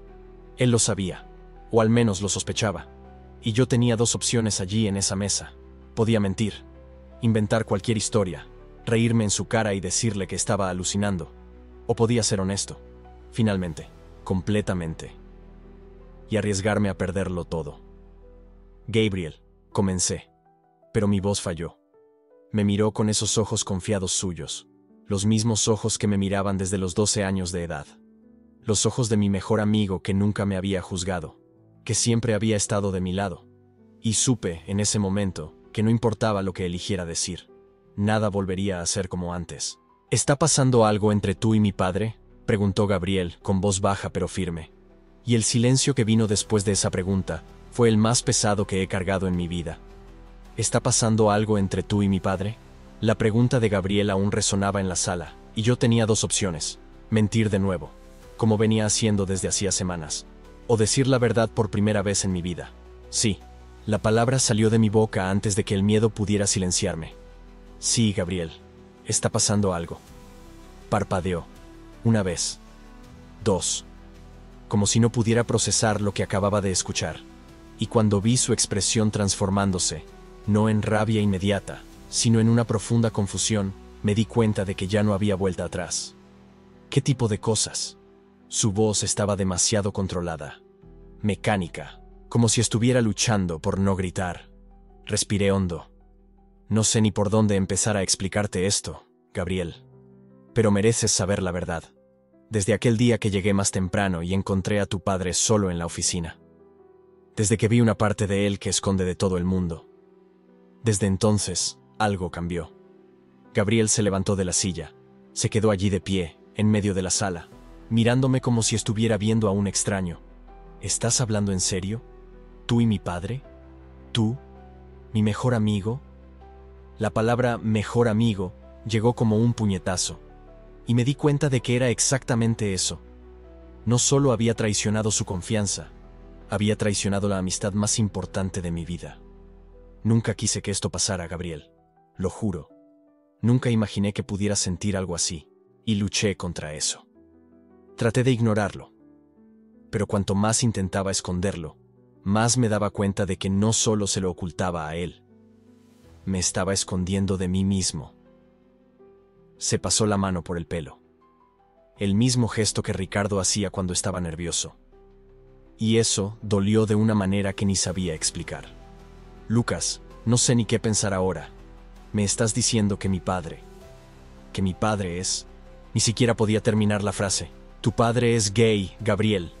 Él lo sabía, o al menos lo sospechaba. Y yo tenía dos opciones allí en esa mesa. Podía mentir, inventar cualquier historia, reírme en su cara y decirle que estaba alucinando. O podía ser honesto, finalmente, completamente. Y arriesgarme a perderlo todo. Gabriel, comencé, pero mi voz falló. Me miró con esos ojos confiados suyos, los mismos ojos que me miraban desde los 12 años de edad. Los ojos de mi mejor amigo que nunca me había juzgado, que siempre había estado de mi lado. Y supe, en ese momento, que no importaba lo que eligiera decir, nada volvería a ser como antes. ¿Está pasando algo entre tú y mi padre?, preguntó Gabriel, con voz baja pero firme. Y el silencio que vino después de esa pregunta fue el más pesado que he cargado en mi vida. ¿Está pasando algo entre tú y mi padre? La pregunta de Gabriel aún resonaba en la sala, y yo tenía dos opciones: mentir de nuevo, como venía haciendo desde hacía semanas, o decir la verdad por primera vez en mi vida. Sí, la palabra salió de mi boca antes de que el miedo pudiera silenciarme. Sí, Gabriel, está pasando algo. Parpadeó. Una vez. Dos. Como si no pudiera procesar lo que acababa de escuchar. Y cuando vi su expresión transformándose, no en rabia inmediata, sino en una profunda confusión, me di cuenta de que ya no había vuelta atrás. ¿Qué tipo de cosas? Su voz estaba demasiado controlada. Mecánica, como si estuviera luchando por no gritar. Respiré hondo. No sé ni por dónde empezar a explicarte esto, Gabriel. Pero mereces saber la verdad. Desde aquel día que llegué más temprano y encontré a tu padre solo en la oficina. Desde que vi una parte de él que esconde de todo el mundo. Desde entonces, algo cambió. Gabriel se levantó de la silla. Se quedó allí de pie, en medio de la sala, mirándome como si estuviera viendo a un extraño. ¿Estás hablando en serio? ¿Tú y mi padre? ¿Tú? ¿Mi mejor amigo? La palabra mejor amigo llegó como un puñetazo. Y me di cuenta de que era exactamente eso. No solo había traicionado su confianza, había traicionado la amistad más importante de mi vida. Nunca quise que esto pasara, Gabriel. Lo juro. Nunca imaginé que pudiera sentir algo así, y luché contra eso. Traté de ignorarlo. Pero cuanto más intentaba esconderlo, más me daba cuenta de que no solo se lo ocultaba a él. Me estaba escondiendo de mí mismo. Se pasó la mano por el pelo. El mismo gesto que Ricardo hacía cuando estaba nervioso. Y eso dolió de una manera que ni sabía explicar. Lucas, no sé ni qué pensar ahora. Me estás diciendo que mi padre es... Ni siquiera podía terminar la frase. Tu padre es gay, Gabriel.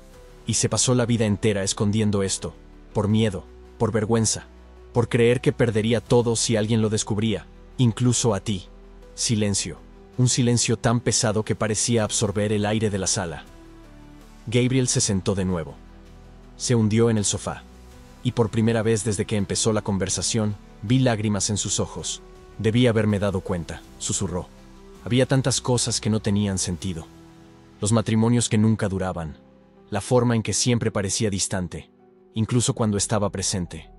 Y se pasó la vida entera escondiendo esto. Por miedo, por vergüenza, por creer que perdería todo si alguien lo descubría, incluso a ti. Silencio. Un silencio tan pesado que parecía absorber el aire de la sala. Gabriel se sentó de nuevo. Se hundió en el sofá. Y por primera vez desde que empezó la conversación, vi lágrimas en sus ojos. Debí haberme dado cuenta, susurró. Había tantas cosas que no tenían sentido. Los matrimonios que nunca duraban. La forma en que siempre parecía distante, incluso cuando estaba presente.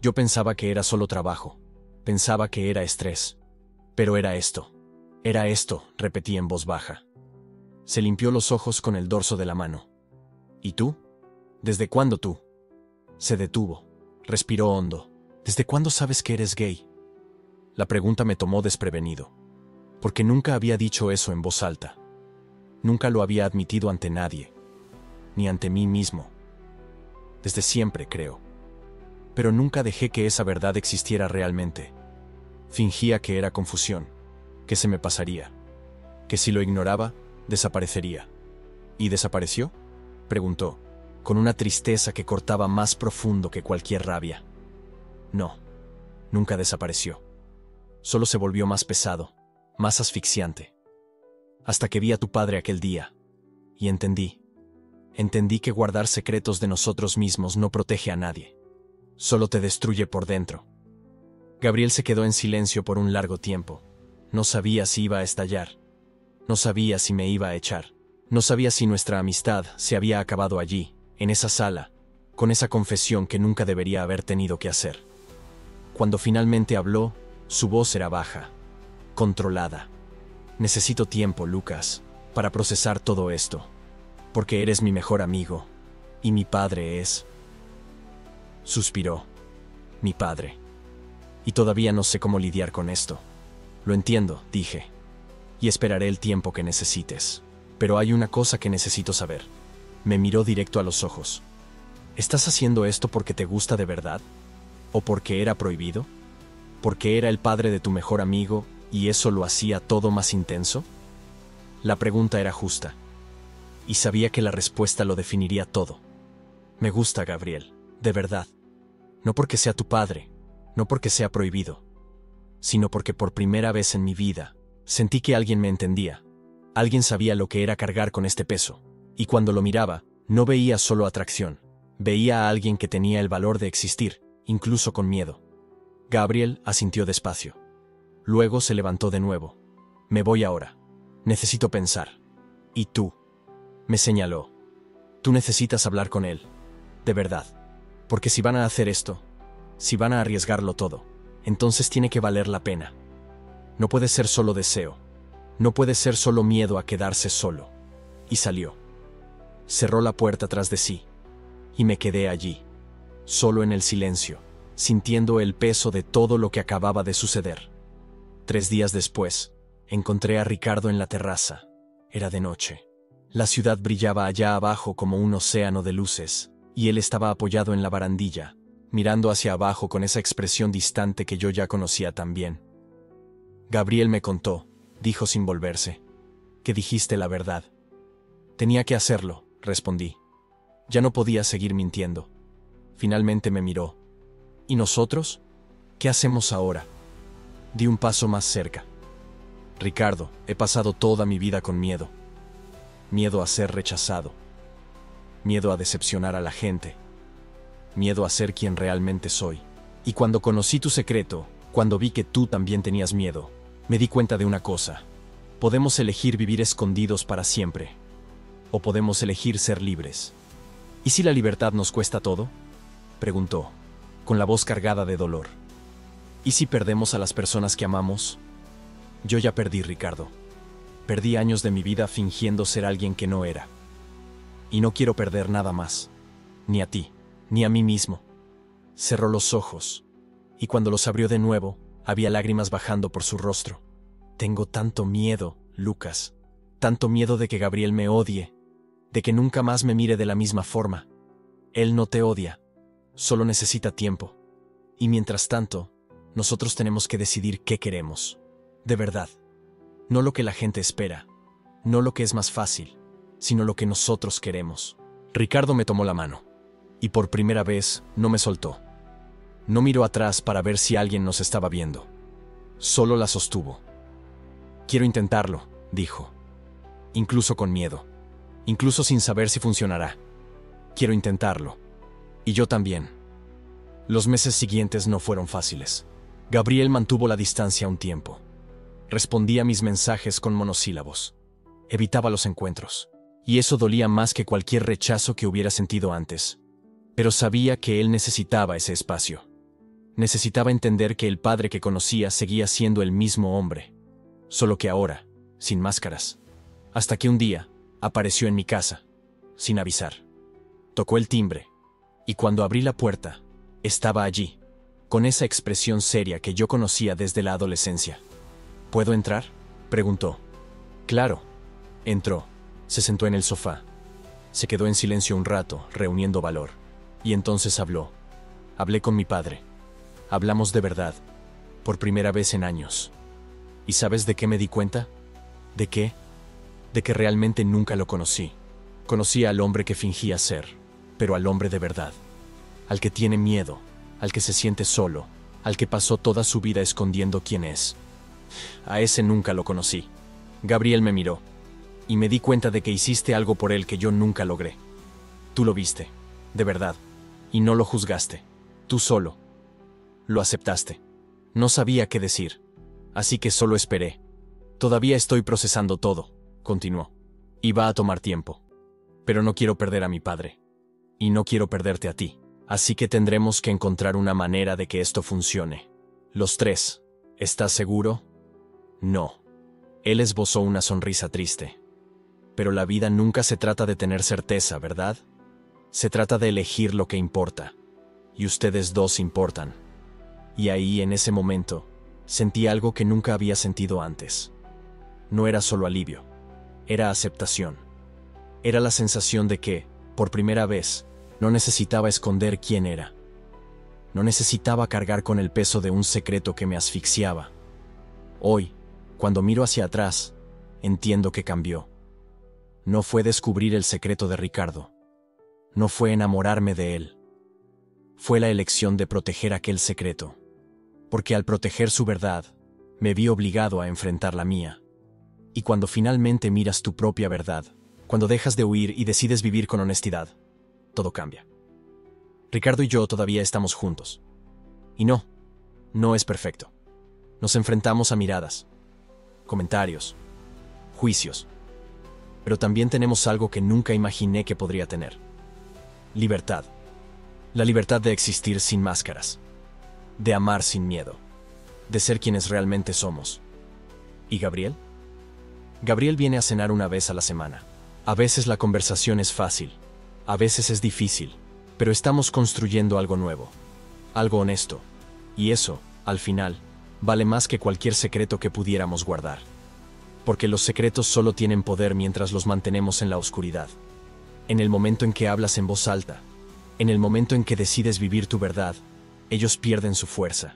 Yo pensaba que era solo trabajo. Pensaba que era estrés. Pero era esto. Era esto, repetí en voz baja. Se limpió los ojos con el dorso de la mano. ¿Y tú? ¿Desde cuándo tú? Se detuvo. Respiró hondo. ¿Desde cuándo sabes que eres gay? La pregunta me tomó desprevenido. Porque nunca había dicho eso en voz alta. Nunca lo había admitido ante nadie. Ni ante mí mismo. Desde siempre, creo. Pero nunca dejé que esa verdad existiera realmente. Fingía que era confusión. Que se me pasaría. Que si lo ignoraba, desaparecería. ¿Y desapareció? Preguntó, con una tristeza que cortaba más profundo que cualquier rabia. No, nunca desapareció. Solo se volvió más pesado, más asfixiante. Hasta que vi a tu padre aquel día. Y entendí. Entendí que guardar secretos de nosotros mismos no protege a nadie. Solo te destruye por dentro. Gabriel se quedó en silencio por un largo tiempo. No sabía si iba a estallar. No sabía si me iba a echar. No sabía si nuestra amistad se había acabado allí, en esa sala, con esa confesión que nunca debería haber tenido que hacer. Cuando finalmente habló, su voz era baja, controlada. Necesito tiempo, Lucas, para procesar todo esto, porque eres mi mejor amigo, y mi padre es... Suspiró. Mi padre. Y todavía no sé cómo lidiar con esto. Lo entiendo, dije. Y esperaré el tiempo que necesites. Pero hay una cosa que necesito saber. Me miró directo a los ojos. ¿Estás haciendo esto porque te gusta de verdad? ¿O porque era prohibido? ¿Porque era el padre de tu mejor amigo y eso lo hacía todo más intenso? La pregunta era justa. Y sabía que la respuesta lo definiría todo. Me gusta, Gabriel, de verdad. No porque sea tu padre, no porque sea prohibido, sino porque por primera vez en mi vida sentí que alguien me entendía. Alguien sabía lo que era cargar con este peso, y cuando lo miraba, no veía solo atracción. Veía a alguien que tenía el valor de existir, incluso con miedo. Gabriel asintió despacio. Luego se levantó de nuevo. Me voy ahora. Necesito pensar. ¿Y tú? Me señaló. Tú necesitas hablar con él. De verdad. Porque si van a hacer esto, si van a arriesgarlo todo, entonces tiene que valer la pena. No puede ser solo deseo. No puede ser solo miedo a quedarse solo. Y salió. Cerró la puerta tras de sí. Y me quedé allí, solo en el silencio, sintiendo el peso de todo lo que acababa de suceder. 3 días después, encontré a Ricardo en la terraza. Era de noche. La ciudad brillaba allá abajo como un océano de luces, y él estaba apoyado en la barandilla, mirando hacia abajo con esa expresión distante que yo ya conocía tan bien. Gabriel me contó, dijo sin volverse, que dijiste la verdad. Tenía que hacerlo, respondí. Ya no podía seguir mintiendo. Finalmente me miró. ¿Y nosotros? ¿Qué hacemos ahora? Di un paso más cerca. Ricardo, he pasado toda mi vida con miedo. Miedo a ser rechazado. Miedo a decepcionar a la gente. Miedo a ser quien realmente soy. Y cuando conocí tu secreto, cuando vi que tú también tenías miedo, me di cuenta de una cosa. Podemos elegir vivir escondidos para siempre. O podemos elegir ser libres. ¿Y si la libertad nos cuesta todo? Preguntó, con la voz cargada de dolor. ¿Y si perdemos a las personas que amamos? Yo ya perdí, Ricardo. Perdí años de mi vida fingiendo ser alguien que no era. Y no quiero perder nada más. Ni a ti. ni a mí mismo. Cerró los ojos, y cuando los abrió de nuevo, había lágrimas bajando por su rostro. Tengo tanto miedo, Lucas. Tanto miedo de que Gabriel me odie, de que nunca más me mire de la misma forma. Él no te odia, solo necesita tiempo. Y mientras tanto, nosotros tenemos que decidir qué queremos. De verdad. No lo que la gente espera, no lo que es más fácil, sino lo que nosotros queremos. Ricardo me tomó la mano, y por primera vez no me soltó. No miró atrás para ver si alguien nos estaba viendo. Solo la sostuvo. Quiero intentarlo, dijo. Incluso con miedo. Incluso sin saber si funcionará. Quiero intentarlo. Y yo también. Los meses siguientes no fueron fáciles. Gabriel mantuvo la distancia un tiempo. Respondía a mis mensajes con monosílabos. Evitaba los encuentros. Y eso dolía más que cualquier rechazo que hubiera sentido antes. Pero sabía que él necesitaba ese espacio. Necesitaba entender que el padre que conocía seguía siendo el mismo hombre. Solo que ahora, sin máscaras. Hasta que un día, apareció en mi casa, sin avisar. Tocó el timbre, y cuando abrí la puerta, estaba allí, con esa expresión seria que yo conocía desde la adolescencia. ¿Puedo entrar?, preguntó. Claro. Entró, se sentó en el sofá. Se quedó en silencio un rato, reuniendo valor. Y entonces habló. Hablé con mi padre. Hablamos de verdad, por primera vez en años. ¿Y sabes de qué me di cuenta? ¿De qué? De que realmente nunca lo conocí. Conocía al hombre que fingía ser, pero al hombre de verdad. Al que tiene miedo, al que se siente solo, al que pasó toda su vida escondiendo quién es. A ese nunca lo conocí. Gabriel me miró, y me di cuenta de que hiciste algo por él que yo nunca logré. Tú lo viste, de verdad, y no lo juzgaste. Tú solo. Lo aceptaste. No sabía qué decir, así que solo esperé. Todavía estoy procesando todo, continuó. Y va a tomar tiempo. Pero no quiero perder a mi padre. Y no quiero perderte a ti. Así que tendremos que encontrar una manera de que esto funcione. Los tres. ¿Estás seguro? No. Él esbozó una sonrisa triste. Pero la vida nunca se trata de tener certeza, ¿verdad? Se trata de elegir lo que importa. Y ustedes dos importan. Y ahí, en ese momento, sentí algo que nunca había sentido antes. No era solo alivio. Era aceptación. Era la sensación de que, por primera vez, no necesitaba esconder quién era. No necesitaba cargar con el peso de un secreto que me asfixiaba. Hoy, cuando miro hacia atrás, entiendo que cambió. No fue descubrir el secreto de Ricardo. No fue enamorarme de él. Fue la elección de proteger aquel secreto. Porque al proteger su verdad, me vi obligado a enfrentar la mía. Y cuando finalmente miras tu propia verdad, cuando dejas de huir y decides vivir con honestidad, todo cambia. Ricardo y yo todavía estamos juntos. Y no es perfecto. Nos enfrentamos a miradas, comentarios, juicios. Pero también tenemos algo que nunca imaginé que podría tener. Libertad. La libertad de existir sin máscaras. De amar sin miedo. De ser quienes realmente somos. ¿Y Gabriel? Gabriel viene a cenar una vez a la semana. A veces la conversación es fácil. A veces es difícil. Pero estamos construyendo algo nuevo. Algo honesto. Y eso, al final, vale más que cualquier secreto que pudiéramos guardar. Porque los secretos solo tienen poder mientras los mantenemos en la oscuridad. En el momento en que hablas en voz alta, en el momento en que decides vivir tu verdad, ellos pierden su fuerza.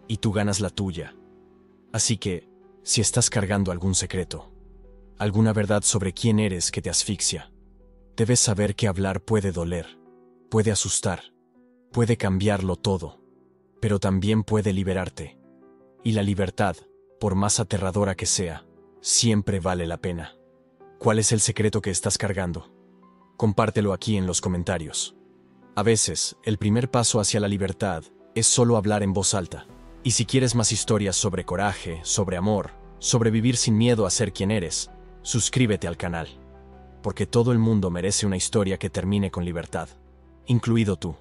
Y tú ganas la tuya. Así que, si estás cargando algún secreto, alguna verdad sobre quién eres que te asfixia, debes saber que hablar puede doler, puede asustar, puede cambiarlo todo, pero también puede liberarte. Y la libertad, por más aterradora que sea, siempre vale la pena. ¿Cuál es el secreto que estás cargando? Compártelo aquí en los comentarios. A veces, el primer paso hacia la libertad es solo hablar en voz alta. Y si quieres más historias sobre coraje, sobre amor, sobre vivir sin miedo a ser quien eres, suscríbete al canal. Porque todo el mundo merece una historia que termine con libertad, incluido tú.